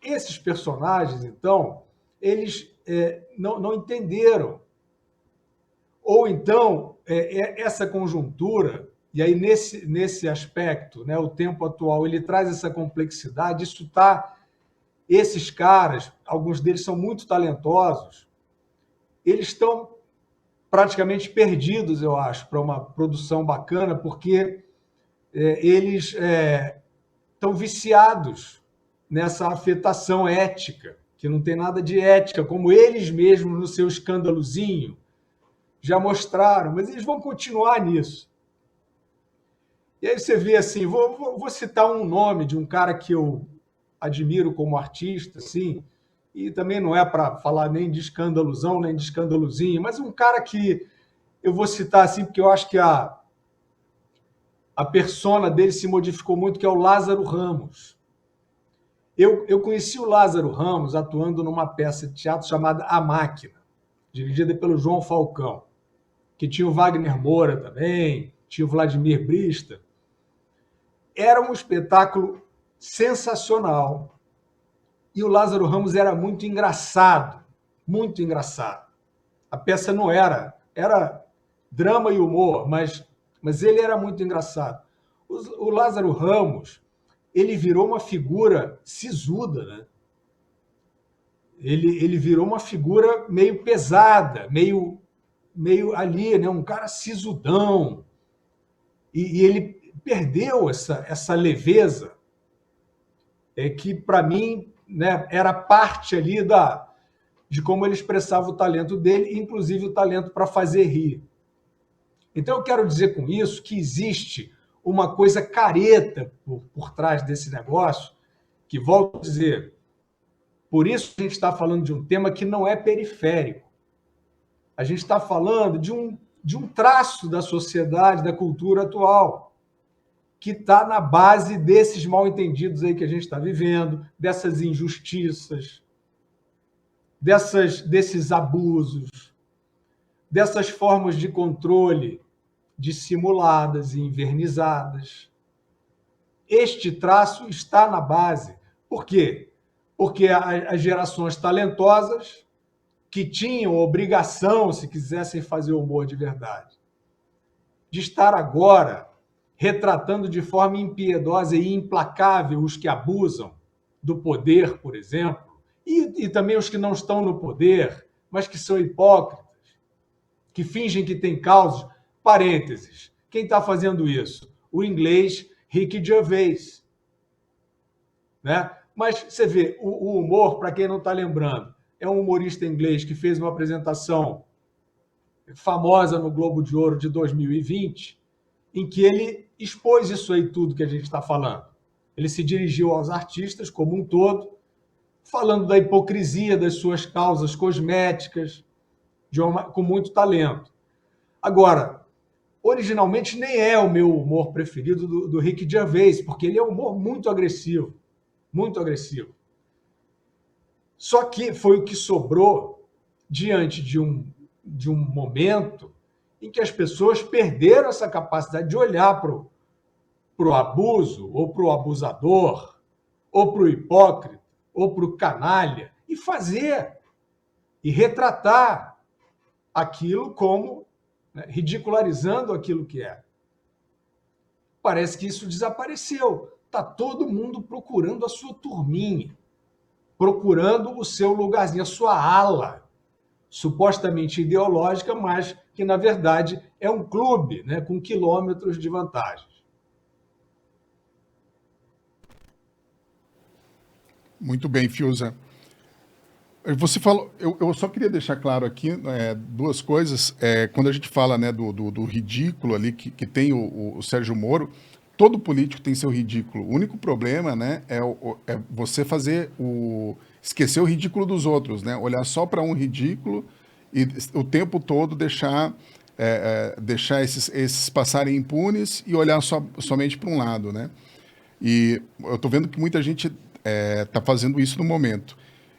Speaker 2: esses personagens, então, eles não entenderam. Ou então, essa conjuntura, e aí nesse aspecto, né, o tempo atual, ele traz essa complexidade, esses caras, alguns deles são muito talentosos, eles estão praticamente perdidos, eu acho, para uma produção bacana, porque eles estão viciados nessa afetação ética, que não tem nada de ética, como eles mesmos no seu escandalozinho já mostraram, mas eles vão continuar nisso. E aí você vê assim, vou citar um nome de um cara que eu admiro como artista, assim, e também não é para falar nem de escandalozão, nem de escandalozinho, mas um cara que eu vou citar assim, porque eu acho que a persona dele se modificou muito, que é o Lázaro Ramos. Eu conheci o Lázaro Ramos atuando numa peça de teatro chamada A Máquina, dirigida pelo João Falcão, que tinha o Wagner Moura também, tinha o Vladimir Brista. Era um espetáculo sensacional. E o Lázaro Ramos era muito engraçado, muito engraçado. A peça não era drama e humor, mas ele era muito engraçado. O Lázaro Ramos, ele virou uma figura sisuda, né? Ele virou uma figura meio pesada, meio ali, né? Um cara sisudão. E ele perdeu essa leveza, que, para mim, né, era parte ali de como ele expressava o talento dele, inclusive o talento para fazer rir. Então, eu quero dizer com isso que existe uma coisa careta por trás desse negócio, que, volto a dizer, por isso a gente está falando de um tema que não é periférico. A gente está falando de um traço da sociedade, da cultura atual, que está na base desses mal-entendidos aí que a gente está vivendo, dessas injustiças, desses abusos, dessas formas de controle dissimuladas e invernizadas. Este traço está na base. Por quê? Porque as gerações talentosas, que tinham obrigação, se quisessem fazer humor de verdade, de estar agora retratando de forma impiedosa e implacável os que abusam do poder, por exemplo, e também os que não estão no poder, mas que são hipócritas, que fingem que têm causas. Parênteses. Quem está fazendo isso? O inglês Ricky Gervais. Né? Mas você vê, o humor, para quem não está lembrando, é um humorista inglês que fez uma apresentação famosa no Globo de Ouro de 2020, em que ele expôs isso aí tudo que a gente está falando. Ele se dirigiu aos artistas como um todo, falando da hipocrisia das suas causas cosméticas, com muito talento. Agora, originalmente nem é o meu humor preferido do Ricky Gervais, porque ele é um humor muito agressivo, muito agressivo. Só que foi o que sobrou diante de um de um momento em que as pessoas perderam essa capacidade de olhar para o abuso, ou para o abusador, ou para o hipócrita, ou para o canalha, e fazer, e retratar aquilo como, né, ridicularizando aquilo que é. Parece que isso desapareceu. Está todo mundo procurando a sua turminha, procurando o seu lugarzinho, a sua ala, supostamente ideológica, mas que, na verdade, é um clube, né, com quilômetros de vantagem.
Speaker 1: Muito bem, Fiuza. Você falou, eu só queria deixar claro aqui duas coisas. Quando a gente fala, né, do ridículo ali que tem o Sérgio Moro, todo político tem seu ridículo. O único problema, né, é você fazer esquecer o ridículo dos outros, né? Olhar só para um ridículo e o tempo todo deixar esses passarem impunes e olhar somente para um lado, né? E eu estou vendo que muita gente está fazendo isso no momento.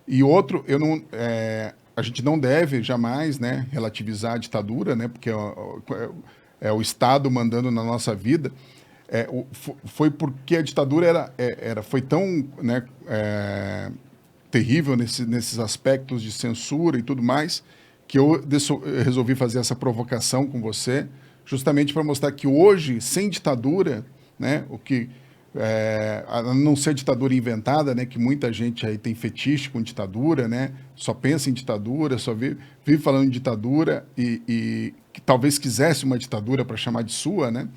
Speaker 1: E outro, a gente não deve jamais, né, relativizar a ditadura, né, porque é o Estado mandando na nossa vida. Foi porque a ditadura foi tão, né, terrível nesses aspectos de censura e tudo mais, que eu resolvi fazer essa provocação com você, justamente para mostrar que hoje, sem ditadura, né, a não ser ditadura inventada, né, que muita gente aí tem fetiche com ditadura, né, só pensa em ditadura, só vive falando em ditadura e que talvez quisesse uma ditadura para chamar de sua, né,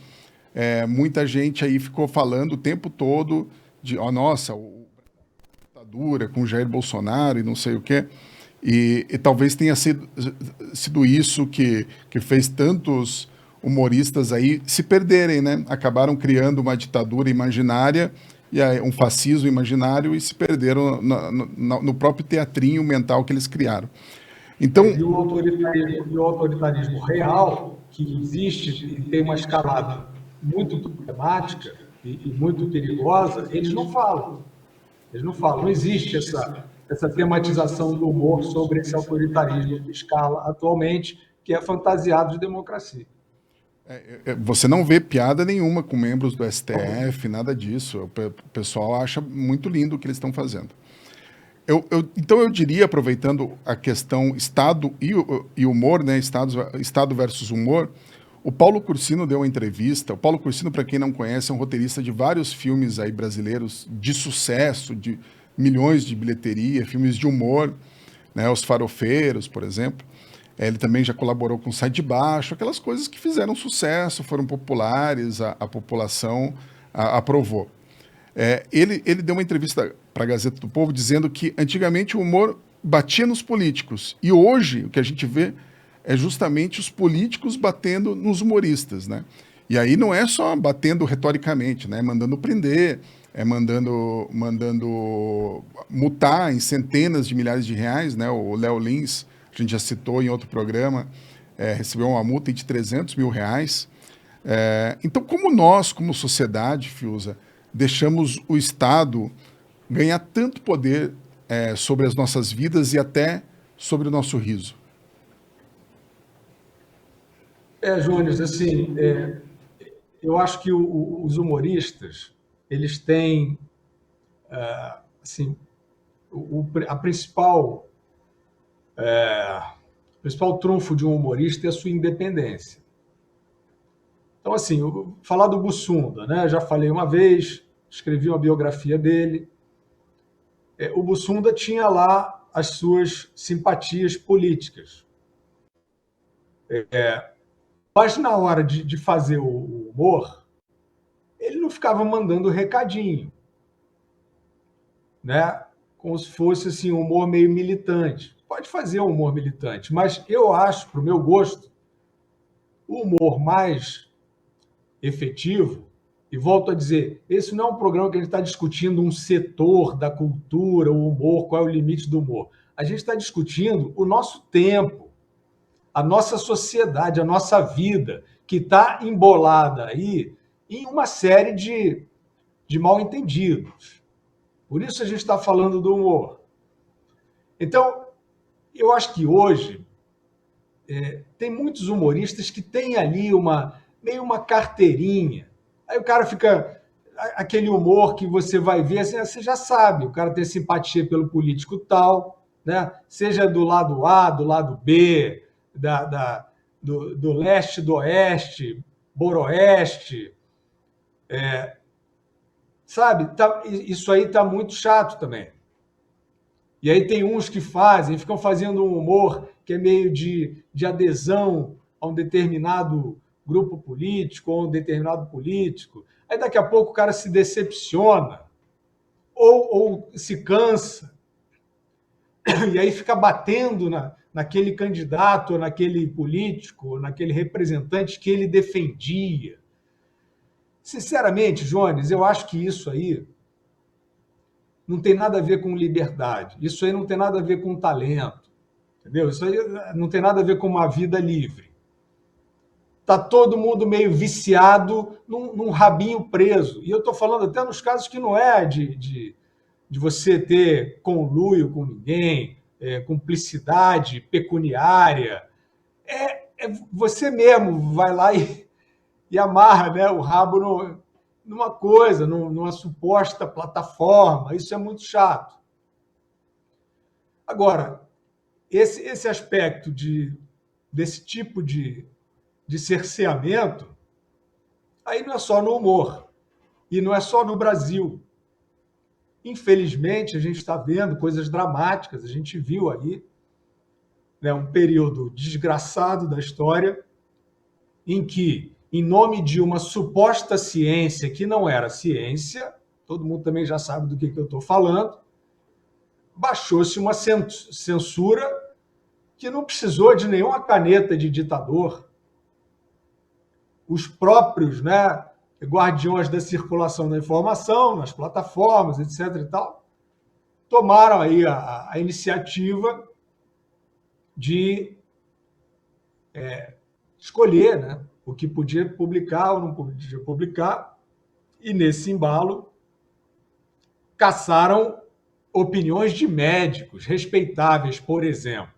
Speaker 1: muita gente aí ficou falando o tempo todo de, nossa, ditadura com Jair Bolsonaro e não sei o quê, e talvez tenha sido isso que fez tantos humoristas aí se perderem, né? Acabaram criando uma ditadura imaginária e um fascismo imaginário e se perderam no próprio teatrinho mental que eles criaram. Então,
Speaker 2: e o autoritarismo real, que existe e tem uma escalada muito problemática e muito perigosa, eles não falam. Eles não falam. Não existe essa tematização do humor sobre esse autoritarismo que escala atualmente, que é fantasiado de democracia.
Speaker 1: Você não vê piada nenhuma com membros do STF, nada disso. O pessoal acha muito lindo o que eles estão fazendo. Então eu diria, aproveitando a questão Estado e humor, né, Estado versus humor, o Paulo Cursino deu uma entrevista. O Paulo Cursino, para quem não conhece, é um roteirista de vários filmes aí brasileiros de sucesso, de milhões de bilheteria, filmes de humor, né, Os Farofeiros, por exemplo. Ele também já colaborou com Sai de Baixo, aquelas coisas que fizeram sucesso, foram populares, a população aprovou. Ele deu uma entrevista para a Gazeta do Povo dizendo que antigamente o humor batia nos políticos e hoje o que a gente vê é justamente os políticos batendo nos humoristas, né? E aí não é só batendo retoricamente, né? Mandando prender, mandando multar em centenas de milhares de reais, né? O Léo Lins, a gente já citou em outro programa, recebeu uma multa de 300 mil reais. Então, como nós, como sociedade, Fiuza, deixamos o Estado ganhar tanto poder sobre as nossas vidas e até sobre o nosso riso?
Speaker 2: Júnior, assim, eu acho que os humoristas, eles têm, assim, a principal trunfo de um humorista é a sua independência. Então, assim, falar do Bussunda, né? Já falei uma vez, escrevi uma biografia dele. O Bussunda tinha lá as suas simpatias políticas. Mas na hora de fazer o humor, ele não ficava mandando recadinho, né? Como se fosse assim, um humor meio militante. Pode fazer um humor militante, mas eu acho, para o meu gosto, o humor mais efetivo, e volto a dizer, esse não é um programa que a gente está discutindo um setor da cultura, o humor, qual é o limite do humor. A gente está discutindo o nosso tempo, a nossa sociedade, a nossa vida, que está embolada aí em uma série de mal-entendidos. Por isso a gente está falando do humor. Então, eu acho que hoje tem muitos humoristas que têm ali meio uma carteirinha. Aí o cara fica... Aquele humor que você vai ver, assim, você já sabe, o cara tem simpatia pelo político tal, né? Seja do lado A, do lado B, do leste, do oeste, boroeste, sabe? Isso aí está muito chato também. E aí tem uns que ficam fazendo um humor que é meio de adesão a um determinado grupo político ou a um determinado político. Aí daqui a pouco o cara se decepciona ou se cansa e aí fica batendo naquele candidato, ou naquele político, ou naquele representante que ele defendia. Sinceramente, Jones, eu acho que isso aí não tem nada a ver com liberdade. Isso aí não tem nada a ver com talento. Entendeu? Isso aí não tem nada a ver com uma vida livre. Está todo mundo meio viciado num rabinho preso. E eu estou falando até nos casos que não é de você ter conluio com ninguém, cumplicidade pecuniária. Você mesmo vai lá e amarra, né, o rabo numa coisa, numa suposta plataforma. Isso é muito chato. Agora, esse aspecto desse tipo de cerceamento, aí não é só no humor, e não é só no Brasil. Infelizmente, a gente está vendo coisas dramáticas, a gente viu aí, né, um período desgraçado da história, em que, em nome de uma suposta ciência que não era ciência, todo mundo também já sabe do que eu estou falando, baixou-se uma censura que não precisou de nenhuma caneta de ditador. Os próprios, né, guardiões da circulação da informação, nas plataformas, etc. e tal, tomaram aí a iniciativa de escolher, né, o que podia publicar ou não podia publicar, e nesse embalo caçaram opiniões de médicos respeitáveis, por exemplo.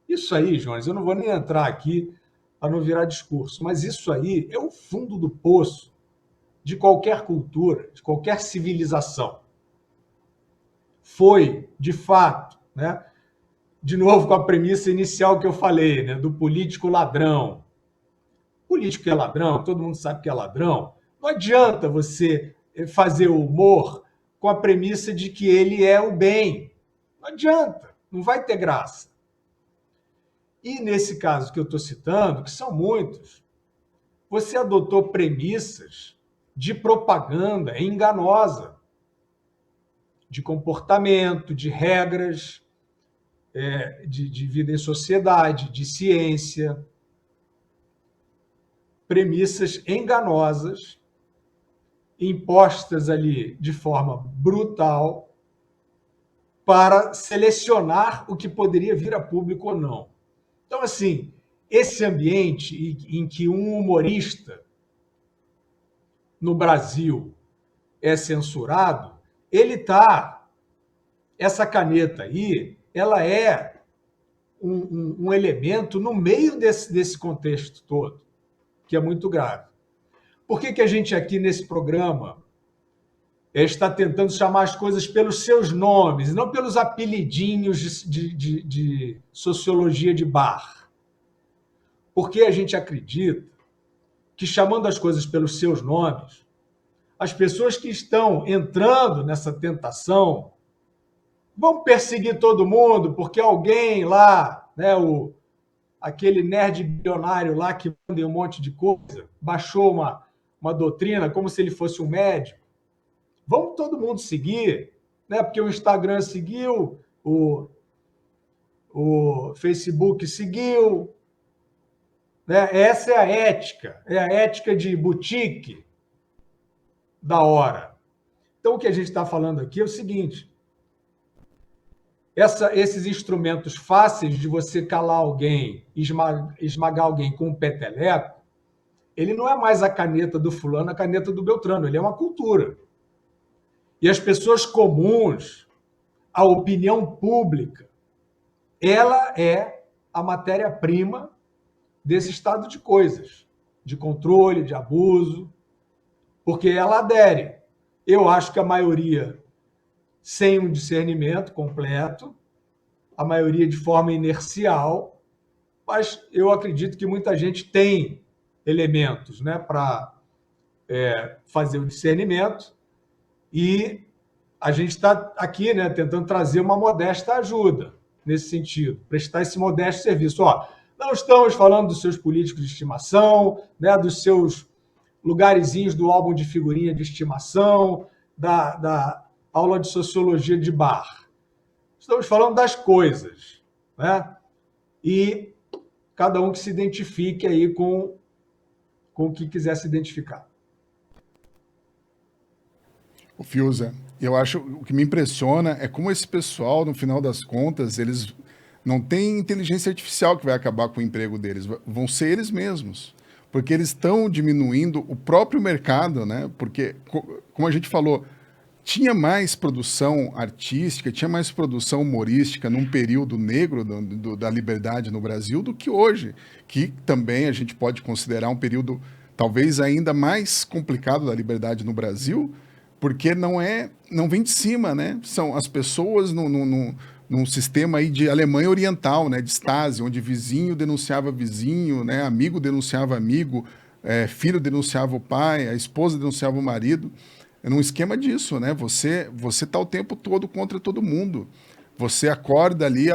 Speaker 2: Isso aí, Jones, eu não vou nem entrar aqui para não virar discurso, mas isso aí é o fundo do poço de qualquer cultura, de qualquer civilização. Foi, de fato, né, de novo com a premissa inicial que eu falei, né, do político ladrão. Político é ladrão, todo mundo sabe que é ladrão. Não adianta você fazer o humor com a premissa de que ele é o bem. Não adianta, não vai ter graça. E nesse caso que eu estou citando, que são muitos, você adotou premissas de propaganda enganosa, de comportamento, de regras, de vida em sociedade, de ciência. Premissas enganosas, impostas ali de forma brutal, para selecionar o que poderia vir a público ou não. Então, assim, esse ambiente em que um humorista no Brasil é censurado, essa caneta aí, ela é um elemento no meio desse contexto todo, que é muito grave. Por que a gente aqui nesse programa está tentando chamar as coisas pelos seus nomes, não pelos apelidinhos de sociologia de bar? Porque a gente acredita que, chamando as coisas pelos seus nomes, as pessoas que estão entrando nessa tentação vão perseguir todo mundo, porque alguém lá, né, aquele nerd bilionário lá que manda um monte de coisa, baixou uma doutrina como se ele fosse um médico. Vamos todo mundo seguir, né? Porque o Instagram seguiu, o Facebook seguiu, né? Essa é a ética de boutique da hora. Então, o que a gente está falando aqui é o seguinte: esses instrumentos fáceis de você calar alguém, esmagar alguém com um peteleco, ele não é mais a caneta do fulano, a caneta do Beltrano, ele é uma cultura. E as pessoas comuns, a opinião pública, ela é a matéria-prima desse estado de coisas, de controle, de abuso, porque ela adere. Eu acho que a maioria sem um discernimento completo, a maioria de forma inercial, mas eu acredito que muita gente tem elementos, né, para fazer o discernimento, e a gente está aqui, né, tentando trazer uma modesta ajuda nesse sentido, prestar esse modesto serviço. Ó, não estamos falando dos seus políticos de estimação, né, dos seus lugarzinhos do álbum de figurinha de estimação, da aula de sociologia de bar. Estamos falando das coisas, né? E cada um que se identifique aí com o que quiser se identificar.
Speaker 1: O Fiuza, eu acho o que me impressiona é como esse pessoal, no final das contas, eles não têm inteligência artificial que vai acabar com o emprego deles, vão ser eles mesmos. Porque eles estão diminuindo o próprio mercado, né? Porque, como a gente falou, tinha mais produção artística, tinha mais produção humorística num período negro da liberdade no Brasil do que hoje, que também a gente pode considerar um período talvez ainda mais complicado da liberdade no Brasil, porque não vem de cima, né? São as pessoas num sistema aí de Alemanha Oriental, né? De Stasi, onde vizinho denunciava vizinho, né? Amigo denunciava amigo, filho denunciava o pai, a esposa denunciava o marido. É num esquema disso, né? Você tá o tempo todo contra todo mundo. Você acorda ali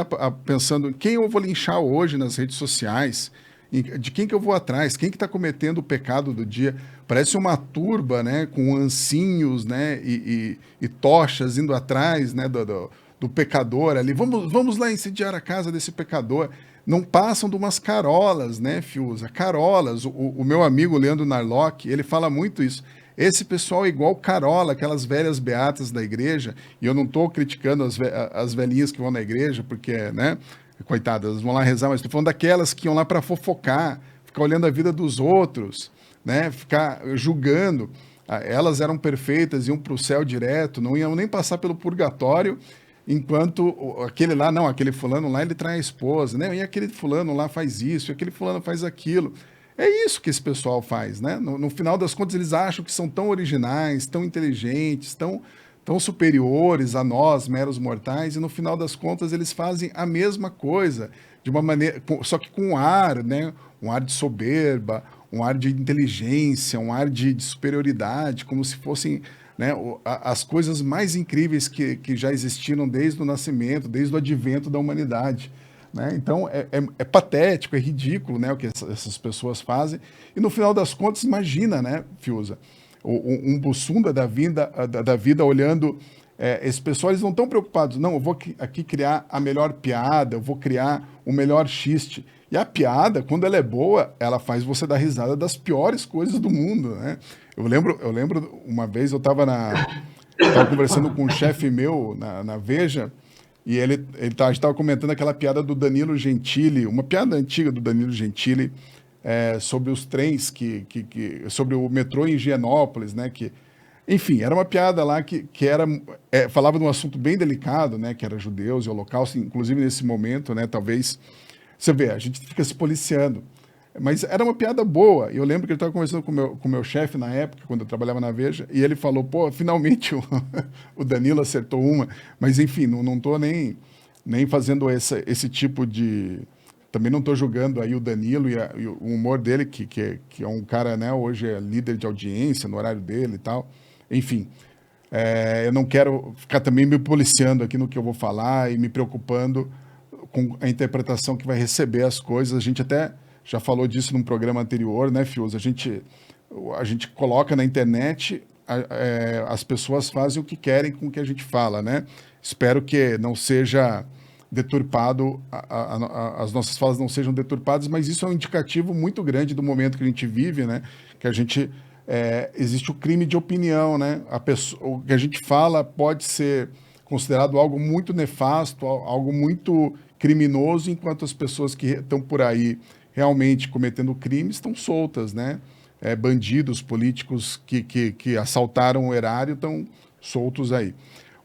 Speaker 1: pensando quem eu vou linchar hoje nas redes sociais, de quem que eu vou atrás, quem que está cometendo o pecado do dia. Parece uma turba, né? Com ancinhos, né? E tochas indo atrás, né? Do pecador ali. Vamos lá incendiar a casa desse pecador. Não passam de umas carolas, né, Fiuza? Carolas. O meu amigo Leandro Narlock, ele fala muito isso. Esse pessoal é igual carola, aquelas velhas beatas da igreja, e eu não estou criticando as velhinhas que vão na igreja, porque, né, coitadas, elas vão lá rezar, mas estou falando daquelas que iam lá para fofocar, ficar olhando a vida dos outros, né, ficar julgando. Elas eram perfeitas, iam para o céu direto, não iam nem passar pelo purgatório, enquanto aquele lá, não, aquele fulano lá, ele trai a esposa, né, e aquele fulano lá faz isso, e aquele fulano faz aquilo. É isso que esse pessoal faz, né? No final das contas, eles acham que são tão originais, tão inteligentes, tão superiores a nós, meros mortais, e no final das contas eles fazem a mesma coisa, de uma maneira, só que com um ar, né? Um ar de soberba, um ar de inteligência, um ar de superioridade, como se fossem, né, as coisas mais incríveis que já existiram desde o nascimento, desde o advento da humanidade. Né? Então, é patético, é ridículo, né, o que essas pessoas fazem. E, no final das contas, imagina, né, Fiuza, um Bussunda da vida olhando... esse pessoal, eles não estão preocupados. Não, eu vou aqui criar a melhor piada, eu vou criar o melhor xiste. E a piada, quando ela é boa, ela faz você dar risada das piores coisas do mundo, né? Eu lembro uma vez, eu estava conversando com um chefe meu na Veja, e a gente estava comentando aquela piada do Danilo Gentili, uma piada antiga do Danilo Gentili, sobre os trens, sobre o metrô em Higienópolis, né? Enfim, era uma piada lá que falava de um assunto bem delicado, né? Que era judeus e holocausto, inclusive nesse momento, né? Talvez, você vê, a gente fica se policiando. Mas era uma piada boa. Eu lembro que ele estava conversando com o meu chefe na época, quando eu trabalhava na Veja, e ele falou, pô, finalmente o Danilo acertou uma. Mas, enfim, não estou nem fazendo esse tipo de... Também não estou julgando aí o Danilo e o humor dele, que é um cara, né, hoje é líder de audiência no horário dele e tal. Enfim, eu não quero ficar também me policiando aqui no que eu vou falar e me preocupando com a interpretação que vai receber as coisas. A gente até... já falou disso num programa anterior, né, Fiuza? A gente coloca na internet, as pessoas fazem o que querem com o que a gente fala, né? Espero que não seja deturpado, as nossas falas não sejam deturpadas, mas isso é um indicativo muito grande do momento que a gente vive, né? Que a gente... existe o crime de opinião, né? O que a gente fala pode ser considerado algo muito nefasto, algo muito criminoso, enquanto as pessoas que estão por aí realmente cometendo crimes estão soltas, né? Bandidos políticos que assaltaram o erário estão soltos aí.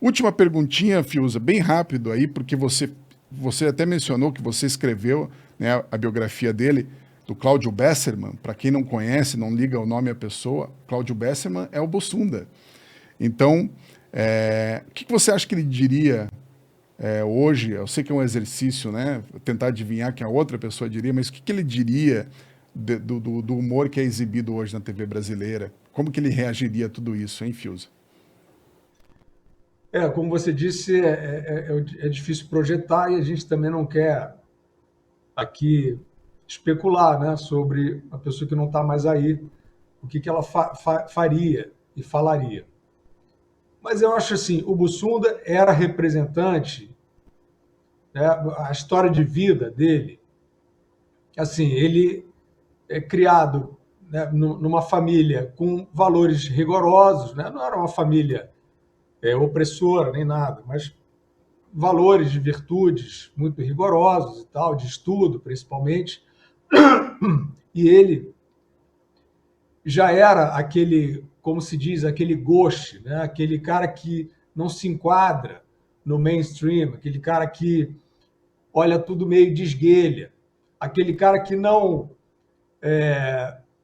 Speaker 1: Última perguntinha, Fiuza, bem rápido aí, porque você até mencionou que você escreveu, né, a biografia dele. do Cláudio Besserman. Para quem não conhece, não liga o nome à pessoa, Cláudio Besserman é o Bussunda. Então, o que você acha que ele diria hoje? Eu sei que é um exercício, né? Tentar adivinhar que a outra pessoa diria, mas o que ele diria do humor que é exibido hoje na TV brasileira? Como que ele reagiria a tudo isso, hein, Fiuza?
Speaker 2: Como você disse, é difícil projetar e a gente também não quer aqui especular, né, sobre a pessoa que não está mais aí, o que ela faria e falaria. Mas eu acho assim, o Bussunda era representante, né, a história de vida dele, assim, ele é criado, né, numa família com valores rigorosos, né, não era uma família opressora nem nada, mas valores de virtudes muito rigorosos e tal, de estudo principalmente, e ele já era aquele, como se diz, aquele gauche, né? Aquele cara que não se enquadra no mainstream, aquele cara que olha tudo meio de esguelha, aquele cara que não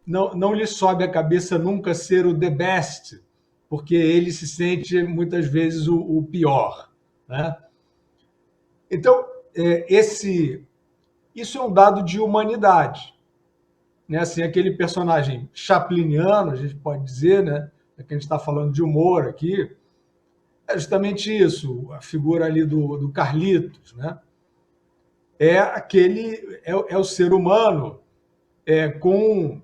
Speaker 2: lhe sobe a cabeça nunca ser o the best, porque ele se sente muitas vezes o pior, né? Então, isso é um dado de humanidade, né? Assim, aquele personagem chapliniano, a gente pode dizer, né? Que a gente está falando de humor aqui, é justamente isso, a figura ali do Carlitos, né? É o ser humano com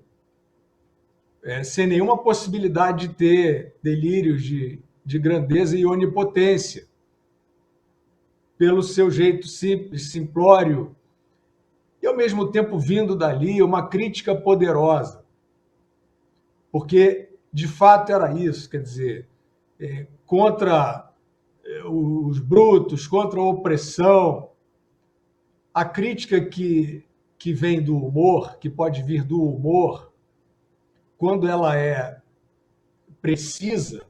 Speaker 2: sem nenhuma possibilidade de ter delírios de grandeza e onipotência, pelo seu jeito simples, simplório, e ao mesmo tempo vindo dali uma crítica poderosa, porque de fato era isso, quer dizer, contra os brutos, contra a opressão, a crítica que vem do humor, que pode vir do humor, quando ela é precisa,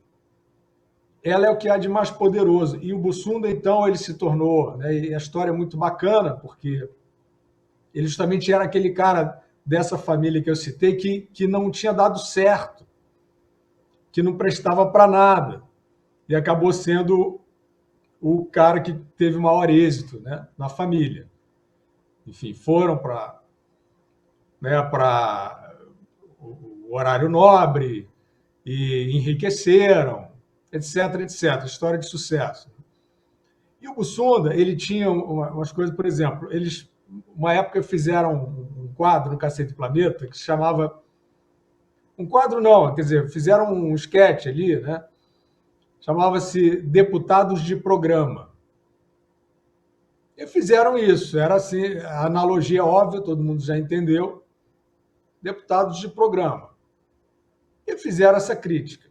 Speaker 2: ela é o que há de mais poderoso. E o Bussunda, então, ele se tornou, né, e a história é muito bacana, porque ele justamente era aquele cara dessa família que eu citei que não tinha dado certo, que não prestava para nada, e acabou sendo o cara que teve o maior êxito, né, na família. Enfim, foram para, né, o horário nobre e enriqueceram, etc, etc. História de sucesso. E o Bussunda, ele tinha umas coisas, por exemplo, eles, uma época, fizeram um quadro no Cacete Planeta que se chamava... Um quadro não, quer dizer, fizeram um sketch ali, né? Chamava-se Deputados de Programa. E fizeram isso, era assim, a analogia óbvia, todo mundo já entendeu, deputados de programa. E fizeram essa crítica.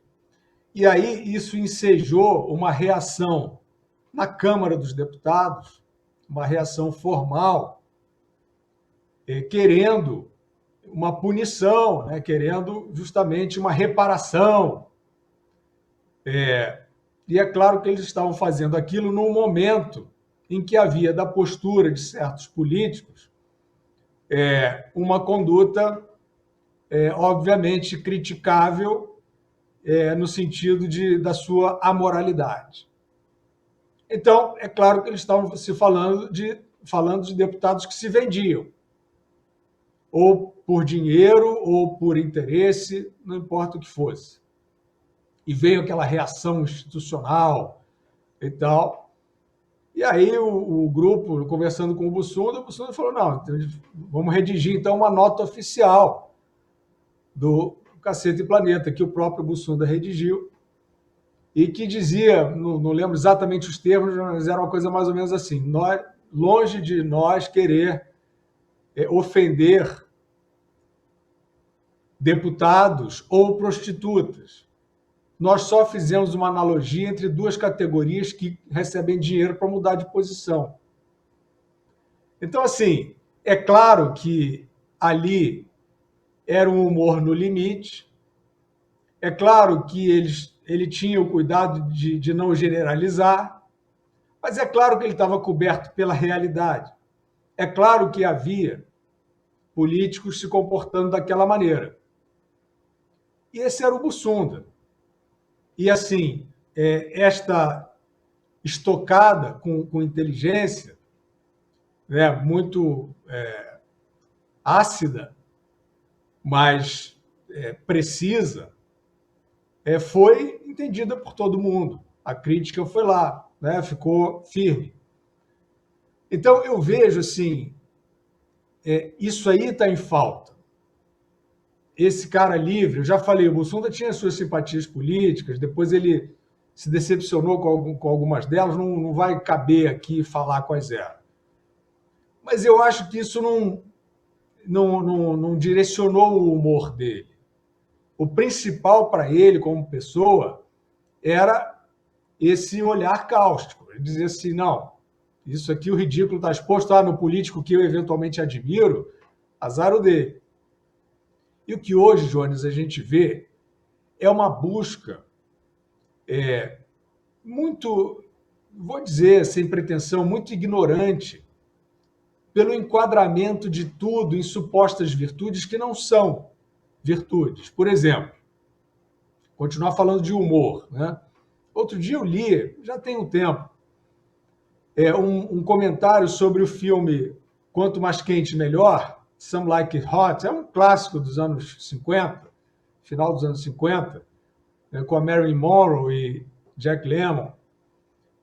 Speaker 2: E aí isso ensejou uma reação na Câmara dos Deputados, uma reação formal, querendo uma punição, né, querendo justamente uma reparação. E é claro que eles estavam fazendo aquilo num momento em que havia da postura de certos políticos uma conduta, obviamente, criticável no sentido da sua amoralidade. Então, é claro que eles estavam se falando de deputados que se vendiam, ou por dinheiro, ou por interesse, não importa o que fosse. E veio aquela reação institucional e tal. E aí o grupo, conversando com o Bussunda falou, não, vamos redigir então uma nota oficial do Cacete e Planeta, que o próprio Bussunda redigiu, e que dizia, não lembro exatamente os termos, mas era uma coisa mais ou menos assim, longe de nós querer ofender deputados ou prostitutas. Nós só fizemos uma analogia entre duas categorias que recebem dinheiro para mudar de posição. Então, assim, é claro que ali era um humor no limite, é claro que ele tinha o cuidado de não generalizar, mas é claro que ele estava coberto pela realidade. É claro que havia políticos se comportando daquela maneira. E esse era o Bussunda. E, assim, esta estocada com inteligência, né, muito ácida, mas precisa, foi entendida por todo mundo. A crítica foi lá, né, ficou firme. Então, eu vejo assim, isso aí está em falta. Esse cara livre, eu já falei, o Bussunda tinha suas simpatias políticas, depois ele se decepcionou com algumas delas, não vai caber aqui falar quais eram. Mas eu acho que isso não direcionou o humor dele. O principal para ele, como pessoa, era esse olhar cáustico. Ele dizia assim, não, isso aqui o ridículo está exposto no político que eu eventualmente admiro, azar o dele. E o que hoje, Jones, a gente vê é uma busca muito, vou dizer, sem pretensão, muito ignorante pelo enquadramento de tudo em supostas virtudes que não são virtudes. Por exemplo, continuar falando de humor, né? Outro dia eu li, já tem um tempo, um comentário sobre o filme Quanto Mais Quente Melhor, Some Like It Hot, é um clássico dos anos 50, final dos anos 50, com a Marilyn Monroe e Jack Lemmon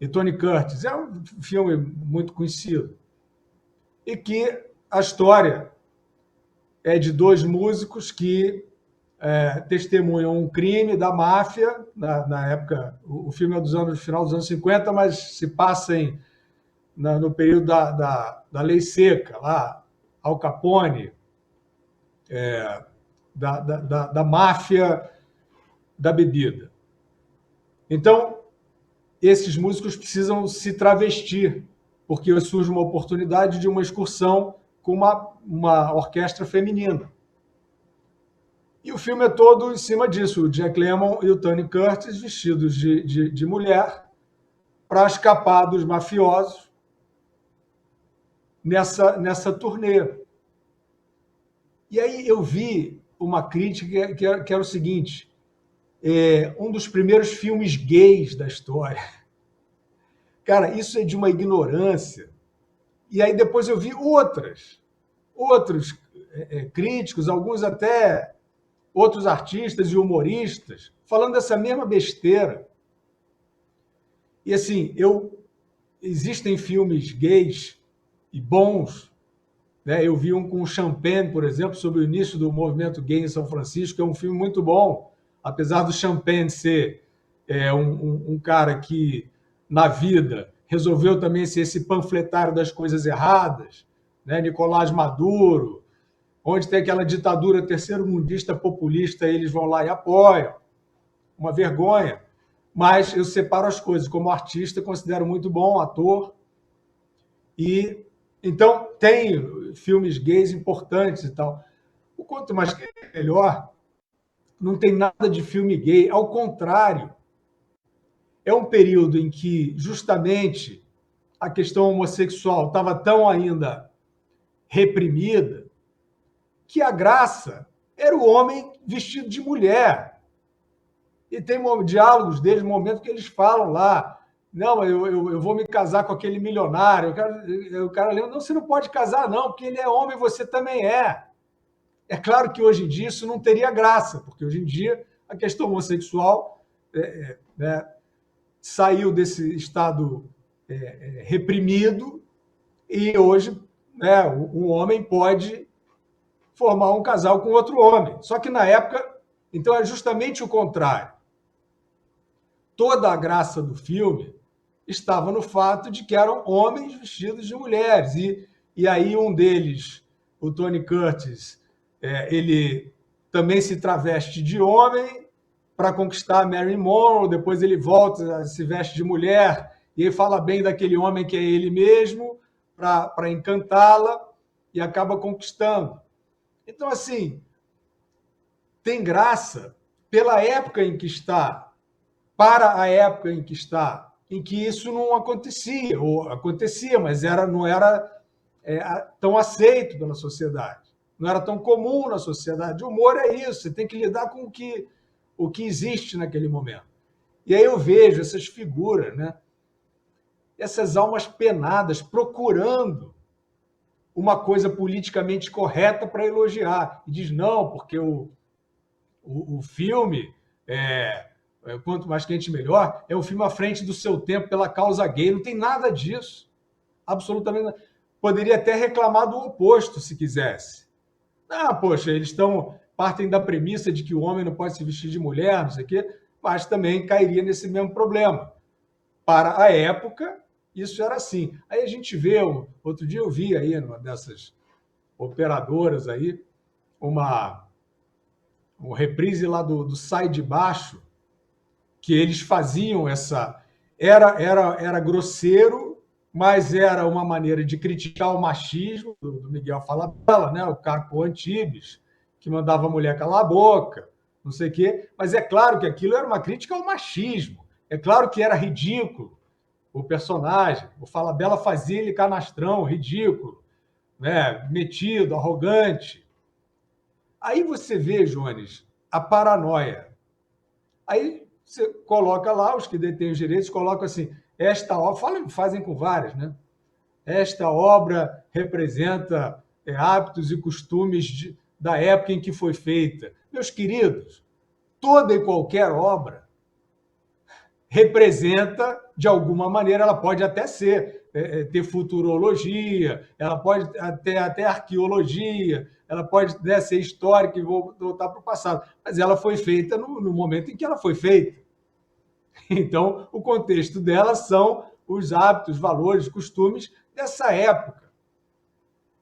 Speaker 2: e Tony Curtis. É um filme muito conhecido. E que a história é de dois músicos que testemunham um crime da máfia, na época, o filme é do final dos anos 50, mas se passa no período da Lei Seca, lá, Al Capone, da máfia da bebida. Então, esses músicos precisam se travestir, porque surge uma oportunidade de uma excursão com uma orquestra feminina. E o filme é todo em cima disso, o Jack Lemmon e o Tony Curtis vestidos de mulher para escapar dos mafiosos nessa turnê. E aí eu vi uma crítica que era o seguinte, um dos primeiros filmes gays da história. Cara, isso é de uma ignorância. E aí depois eu vi outros críticos, alguns até outros artistas e humoristas, falando dessa mesma besteira. E assim, existem filmes gays e bons, né? Eu vi um com o Champagne, por exemplo, sobre o início do movimento gay em São Francisco, que é um filme muito bom, apesar do Champagne ser um cara que, na vida, resolveu também ser esse panfletário das coisas erradas, né? Nicolás Maduro, onde tem aquela ditadura terceiro-mundista populista, eles vão lá e apoiam. Uma vergonha. Mas eu separo as coisas. Como artista, considero muito bom, ator. E então tem filmes gays importantes e tal. O Quanto Mais Quente Melhor não tem nada de filme gay. Ao contrário, é um período em que, justamente, a questão homossexual estava tão ainda reprimida que a graça era o homem vestido de mulher. E tem diálogos deles, momentos que eles falam lá, não, eu vou me casar com aquele milionário. O cara lembra, não, você não pode casar não, porque ele é homem e você também é. É claro que hoje em dia isso não teria graça, porque hoje em dia a questão homossexual saiu desse estado reprimido e hoje um homem pode formar um casal com outro homem. Só que na época, então é justamente o contrário. Toda a graça do filme estava no fato de que eram homens vestidos de mulheres. E aí um deles, o Tony Curtis, ele também se traveste de homem para conquistar a Marilyn Monroe, depois ele volta, se veste de mulher, e ele fala bem daquele homem que é ele mesmo, para encantá-la, e acaba conquistando. Então, assim, tem graça pela época em que está, para a época em que está, em que isso não acontecia, ou acontecia, mas não era tão aceito pela sociedade. não era tão comum na sociedade. O humor é isso, você tem que lidar com o que existe naquele momento. E aí eu vejo essas figuras, né? Essas almas penadas procurando uma coisa politicamente correta para elogiar. E diz, não, porque o filme, quanto mais quente melhor, é um filme à frente do seu tempo pela causa gay. Não tem nada disso. Absolutamente nada. Poderia até reclamar do oposto, se quisesse. Ah, poxa, eles partem da premissa de que o homem não pode se vestir de mulher, não sei o quê, mas também cairia nesse mesmo problema. Para a época, isso era assim. Aí a gente vê, outro dia eu vi aí, numa dessas operadoras aí, uma reprise lá do Sai de Baixo, que eles faziam essa... Era grosseiro, mas era uma maneira de criticar o machismo do Miguel Falabella, né? O Caco Antibes, que mandava a mulher calar a boca, não sei o quê. Mas é claro que aquilo era uma crítica ao machismo. É claro que era ridículo o personagem. O Falabella fazia ele canastrão, ridículo, né? Metido, arrogante. Aí você vê, Jones, a paranoia. Aí você coloca lá, os que detêm os direitos, colocam assim, esta obra, fazem com várias, né? Esta obra representa hábitos e costumes da época em que foi feita. Meus queridos, toda e qualquer obra representa, de alguma maneira, ela pode até ter futurologia, ela pode ter até arqueologia, ela pode ser histórica e voltar para o passado, mas ela foi feita no momento em que ela foi feita. Então, o contexto dela são os hábitos, valores, costumes dessa época.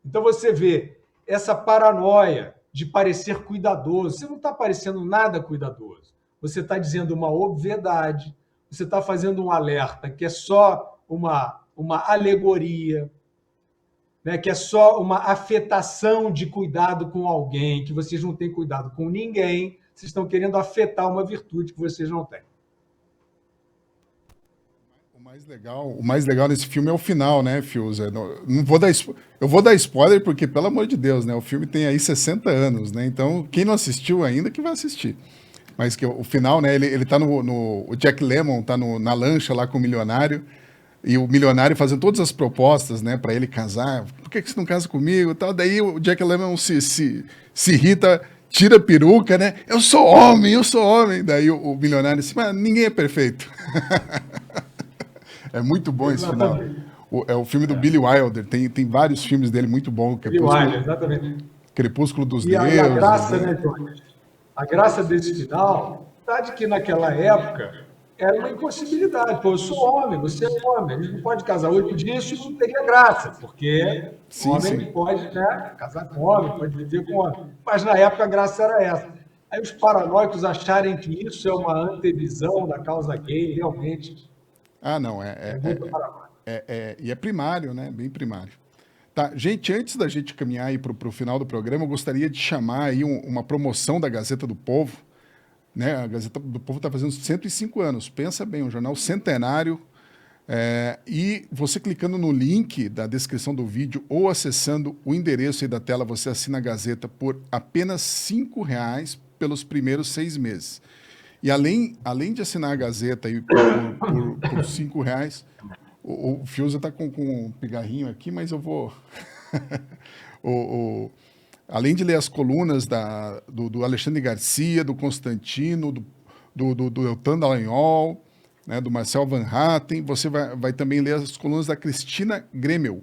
Speaker 2: Então, você vê essa paranoia de parecer cuidadoso. Você não está parecendo nada cuidadoso. Você está dizendo uma obviedade, você está fazendo um alerta que é só uma alegoria, né? Que é só uma afetação de cuidado com alguém, que vocês não têm cuidado com ninguém, vocês estão querendo afetar uma virtude que vocês não têm.
Speaker 1: O mais legal nesse filme é o final, né, Fiuza? Não vou dar, eu vou dar spoiler porque, pelo amor de Deus, né, o filme tem aí 60 anos, né? Então, quem não assistiu ainda, que vai assistir. Mas que o final, né, ele tá o Jack Lemmon tá na lancha lá com o milionário, e o milionário fazendo todas as propostas, né, para ele casar. Por que você não casa comigo? Tal. Daí o Jack Lemmon se irrita, tira a peruca, né? Eu sou homem, eu sou homem. Daí o milionário disse, mas ninguém é perfeito. É muito bom esse final. É o filme do Billy Wilder. Tem vários filmes dele muito bons.
Speaker 2: Billy Wilder, exatamente.
Speaker 1: Crepúsculo dos Deuses.
Speaker 2: E a graça, né, Jones? A graça desse final está de que naquela época era uma impossibilidade. Pô, eu sou homem, você é homem. A gente não pode casar. Hoje em dia isso não teria graça, porque o homem pode, né, casar com homem, pode viver com homem. Mas na época a graça era essa. Aí os paranoicos acharem que isso é uma antevisão da causa gay, realmente...
Speaker 1: Ah, não, e é primário, né? Bem primário. Tá, gente, antes da gente caminhar aí para o final do programa, eu gostaria de chamar aí uma promoção da Gazeta do Povo, né? A Gazeta do Povo está fazendo 105 anos, pensa bem, um jornal centenário, e você clicando no link da descrição do vídeo ou acessando o endereço aí da tela, você assina a Gazeta por apenas R$5 pelos primeiros 6 meses. E além de assinar a Gazeta aí por R$5, o Fiuza está com um pigarrinho aqui, mas eu vou... além de ler as colunas do Alexandre Garcia, do Constantino, do Eltan Dallagnol, né, do Marcel Van Hatten, você vai também ler as colunas da Cristina Gremel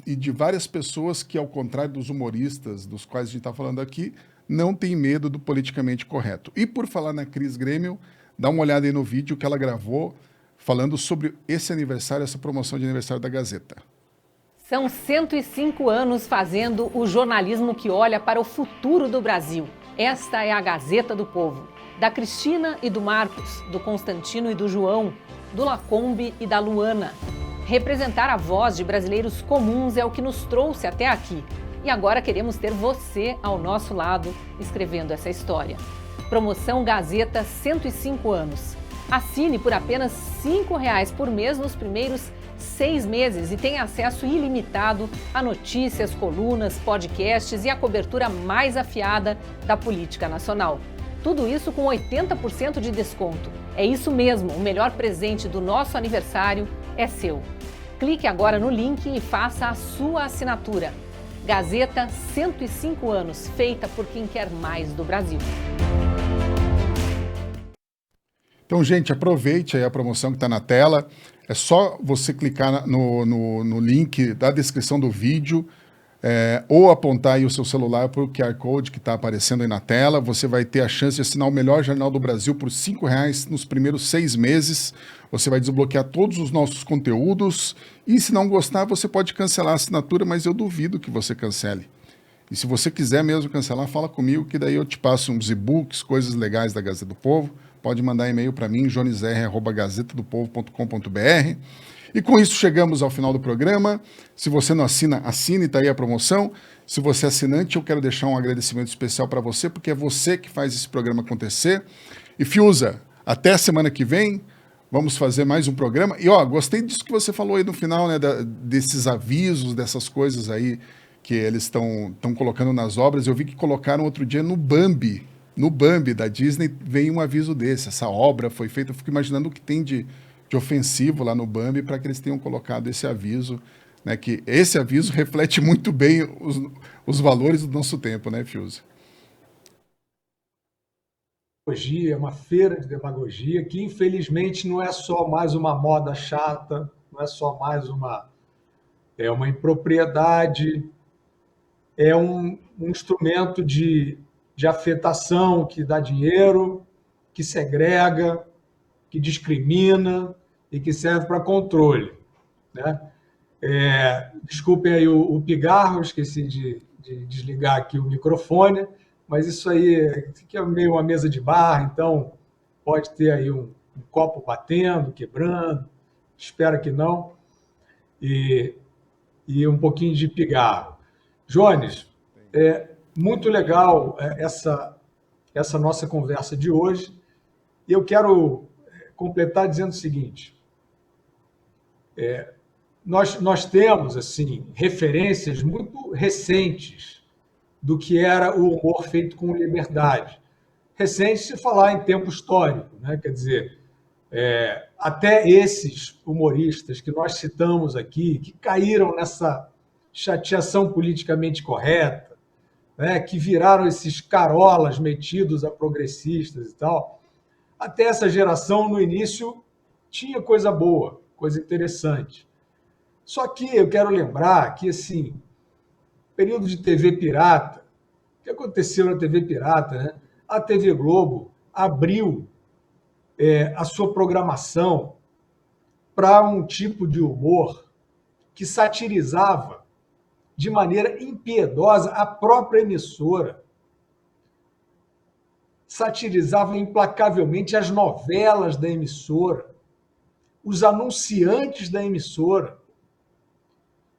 Speaker 1: e de várias pessoas que, ao contrário dos humoristas dos quais a gente está falando aqui, não tem medo do politicamente correto. E por falar na Cris Gremel, dá uma olhada aí no vídeo que ela gravou falando sobre esse aniversário, essa promoção de aniversário da Gazeta.
Speaker 3: São 105 anos fazendo o jornalismo que olha para o futuro do Brasil. Esta é a Gazeta do Povo. Da Cristina e do Marcos, do Constantino e do João, do Lacombe e da Luana. Representar a voz de brasileiros comuns é o que nos trouxe até aqui. E agora queremos ter você ao nosso lado, escrevendo essa história. Promoção Gazeta 105 anos. Assine por apenas R$5 por mês nos primeiros 6 meses e tem acesso ilimitado a notícias, colunas, podcasts e a cobertura mais afiada da política nacional. Tudo isso com 80% de desconto. É isso mesmo, o melhor presente do nosso aniversário é seu. Clique agora no link e faça a sua assinatura. Gazeta 105 anos, feita por quem quer mais do Brasil.
Speaker 1: Então, gente, aproveite aí a promoção que está na tela. É só você clicar no link da descrição do vídeo ou apontar aí o seu celular para o QR Code que está aparecendo aí na tela. Você vai ter a chance de assinar o melhor jornal do Brasil por R$5 nos primeiros 6 meses. Você vai desbloquear todos os nossos conteúdos e, se não gostar, você pode cancelar a assinatura, mas eu duvido que você cancele. E se você quiser mesmo cancelar, fala comigo, que daí eu te passo uns e-books, coisas legais da Gazeta do Povo. Pode mandar e-mail para mim, jonesr@gazetadopovo.com.br. E com isso chegamos ao final do programa. Se você não assina, assine, está aí a promoção. Se você é assinante, eu quero deixar um agradecimento especial para você, porque é você que faz esse programa acontecer. E Fiuza, até a semana que vem, vamos fazer mais um programa. E gostei disso que você falou aí no final, né, desses avisos, dessas coisas aí que eles estão colocando nas obras. Eu vi que colocaram outro dia no Bambi. No Bambi da Disney vem um aviso desse. Essa obra foi feita, eu fico imaginando o que tem de ofensivo lá no Bambi para que eles tenham colocado esse aviso, né? Que esse aviso reflete muito bem os valores do nosso tempo, né, Fiuza?
Speaker 2: É uma feira de demagogia que, infelizmente, não é só mais uma moda chata, não é só mais uma impropriedade, é um instrumento de afetação que dá dinheiro, que segrega, que discrimina e que serve para controle, né? Desculpem aí o pigarro, esqueci de desligar aqui o microfone, mas isso aí é meio uma mesa de bar, então pode ter aí um copo batendo, quebrando, espero que não, e um pouquinho de pigarro. Jones, muito legal essa nossa conversa de hoje. E eu quero completar dizendo o seguinte: nós temos assim referências muito recentes do que era o humor feito com liberdade. Recente se falar em tempo histórico, né? Quer dizer, até esses humoristas que nós citamos aqui, que caíram nessa chateação politicamente correta, né, que viraram esses carolas metidos a progressistas e tal, até essa geração, no início, tinha coisa boa, coisa interessante. Só que eu quero lembrar que, assim, período de TV pirata, o que aconteceu na TV pirata, né? A TV Globo abriu a sua programação para um tipo de humor que satirizava de maneira impiedosa a própria emissora. Satirizava implacavelmente as novelas da emissora, os anunciantes da emissora.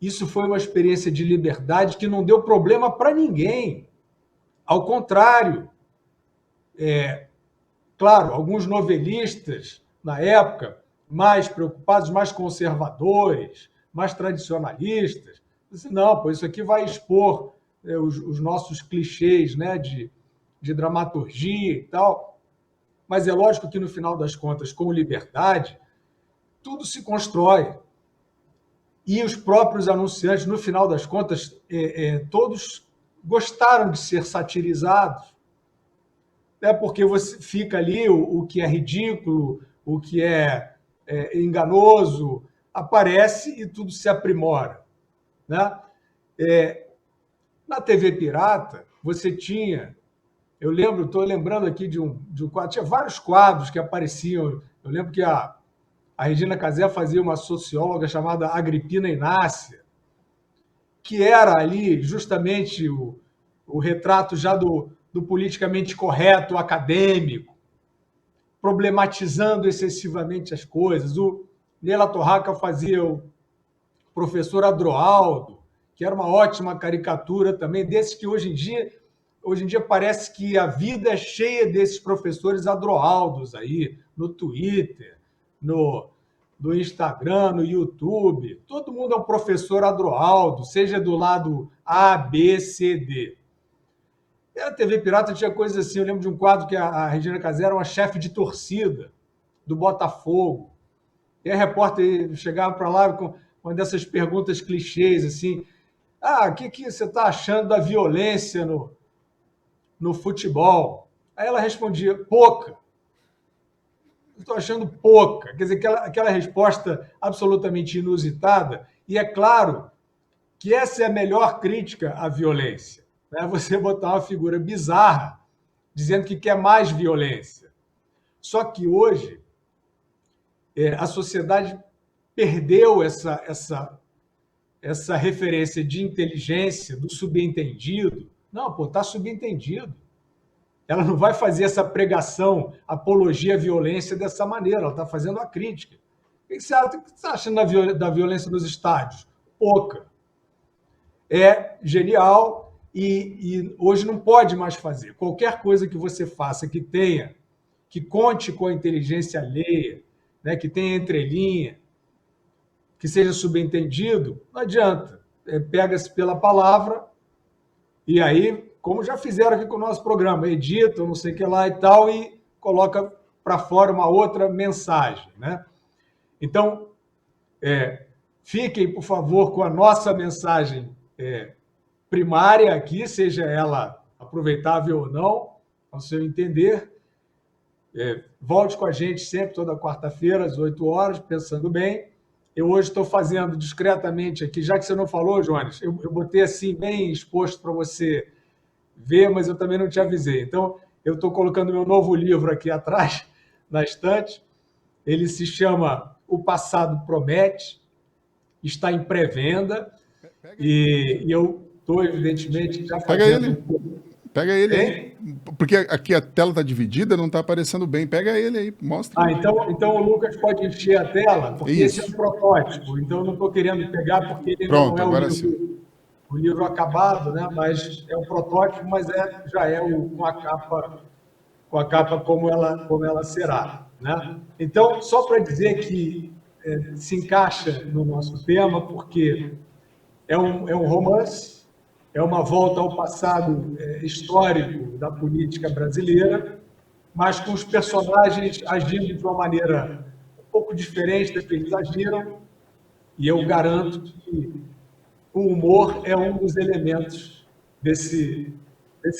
Speaker 2: Isso foi uma experiência de liberdade que não deu problema para ninguém. Ao contrário, claro, alguns novelistas, na época, mais preocupados, mais conservadores, mais tradicionalistas, não, isso aqui vai expor os nossos clichês, né, de dramaturgia e tal. Mas é lógico que, no final das contas, com liberdade, tudo se constrói. E os próprios anunciantes, no final das contas, todos gostaram de ser satirizados. Porque você fica ali, o que é ridículo, o que é enganoso, aparece e tudo se aprimora, né? Na TV pirata, você tinha... estou lembrando aqui de um quadro, tinha vários quadros que apareciam. Eu lembro que a Regina Casé fazia uma socióloga chamada Agripina Inácia, que era ali justamente o retrato já do politicamente correto acadêmico, problematizando excessivamente as coisas. O Nela Torraca fazia o professor Adroaldo, que era uma ótima caricatura também, desses que hoje em dia parece que a vida é cheia desses professores Adroaldos aí, no Twitter, no do Instagram, no YouTube. Todo mundo é um professor Adroaldo, seja do lado A, B, C, D. E a TV Pirata tinha coisas assim. Eu lembro de um quadro que a Regina Casé era uma chefe de torcida do Botafogo. E a repórter chegava para lá com uma dessas perguntas clichês, assim, o que você está achando da violência no futebol? Aí ela respondia, pouca. Estou achando pouca. Quer dizer, aquela resposta absolutamente inusitada. E é claro que essa é a melhor crítica à violência. Né? Você botar uma figura bizarra dizendo que quer mais violência. Só que hoje a sociedade perdeu essa referência de inteligência, do subentendido. Não, está subentendido. Ela não vai fazer essa pregação, apologia à violência dessa maneira, ela está fazendo a crítica. O que você está achando da violência nos estádios? Pouca. É genial e hoje não pode mais fazer. Qualquer coisa que você faça que conte com a inteligência alheia, né, que tenha entrelinha, que seja subentendido, não adianta. Pega-se pela palavra e aí, como já fizeram aqui com o nosso programa, editam, não sei o que lá e tal, e coloca para fora uma outra mensagem. Né? Então, fiquem, por favor, com a nossa mensagem primária aqui, seja ela aproveitável ou não, ao seu entender. Volte com a gente sempre, toda quarta-feira, às 8 horas, pensando bem. Eu hoje estou fazendo discretamente aqui, já que você não falou, Jones, eu botei assim, bem exposto para você ver, mas eu também não te avisei. Então, eu estou colocando meu novo livro aqui atrás, na estante. Ele se chama O Passado Promete, está em pré-venda, e eu estou, evidentemente, já fazendo...
Speaker 1: Pega ele aí, porque aqui a tela está dividida, não está aparecendo bem. Pega ele aí, mostra.
Speaker 2: Então o Lucas pode encher a tela, porque esse é um protótipo. Então eu não estou querendo pegar, porque ele não é o livro acabado, né? Mas é um protótipo, mas já é com a capa como ela será. Né? Então, só para dizer que se encaixa no nosso tema, porque é um romance, é uma volta ao passado histórico da política brasileira, mas com os personagens agindo de uma maneira um pouco diferente da que eles agiram, e eu garanto que o humor é um dos elementos desse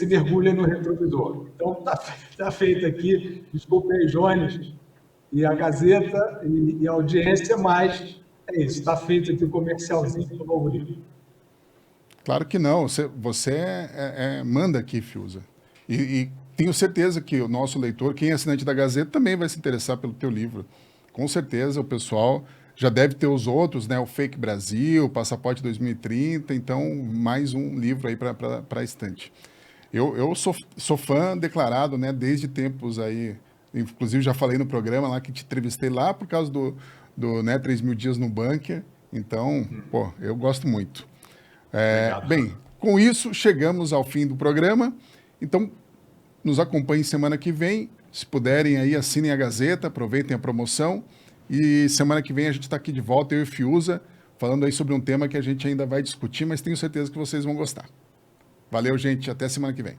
Speaker 2: mergulho no retrovisor. Então, está feito aqui, desculpe aí, Jones, e a Gazeta e a audiência, mas é isso, está feito aqui o comercialzinho do novo livro.
Speaker 1: Claro que não, você manda aqui, Fiuza. E tenho certeza que o nosso leitor, quem é assinante da Gazeta, também vai se interessar pelo teu livro. Com certeza o pessoal já deve ter os outros, né? O Fake Brasil, Passaporte 2030, então mais um livro aí para a estante. Eu sou fã declarado, né? Desde tempos aí, inclusive já falei no programa lá que te entrevistei lá por causa do 3.000 dias no bunker, então, eu gosto muito. Bem, com isso, chegamos ao fim do programa. Então, nos acompanhem semana que vem. Se puderem, aí assinem a Gazeta, aproveitem a promoção. E semana que vem a gente está aqui de volta, eu e Fiuza, falando aí sobre um tema que a gente ainda vai discutir, mas tenho certeza que vocês vão gostar. Valeu, gente. Até semana que vem.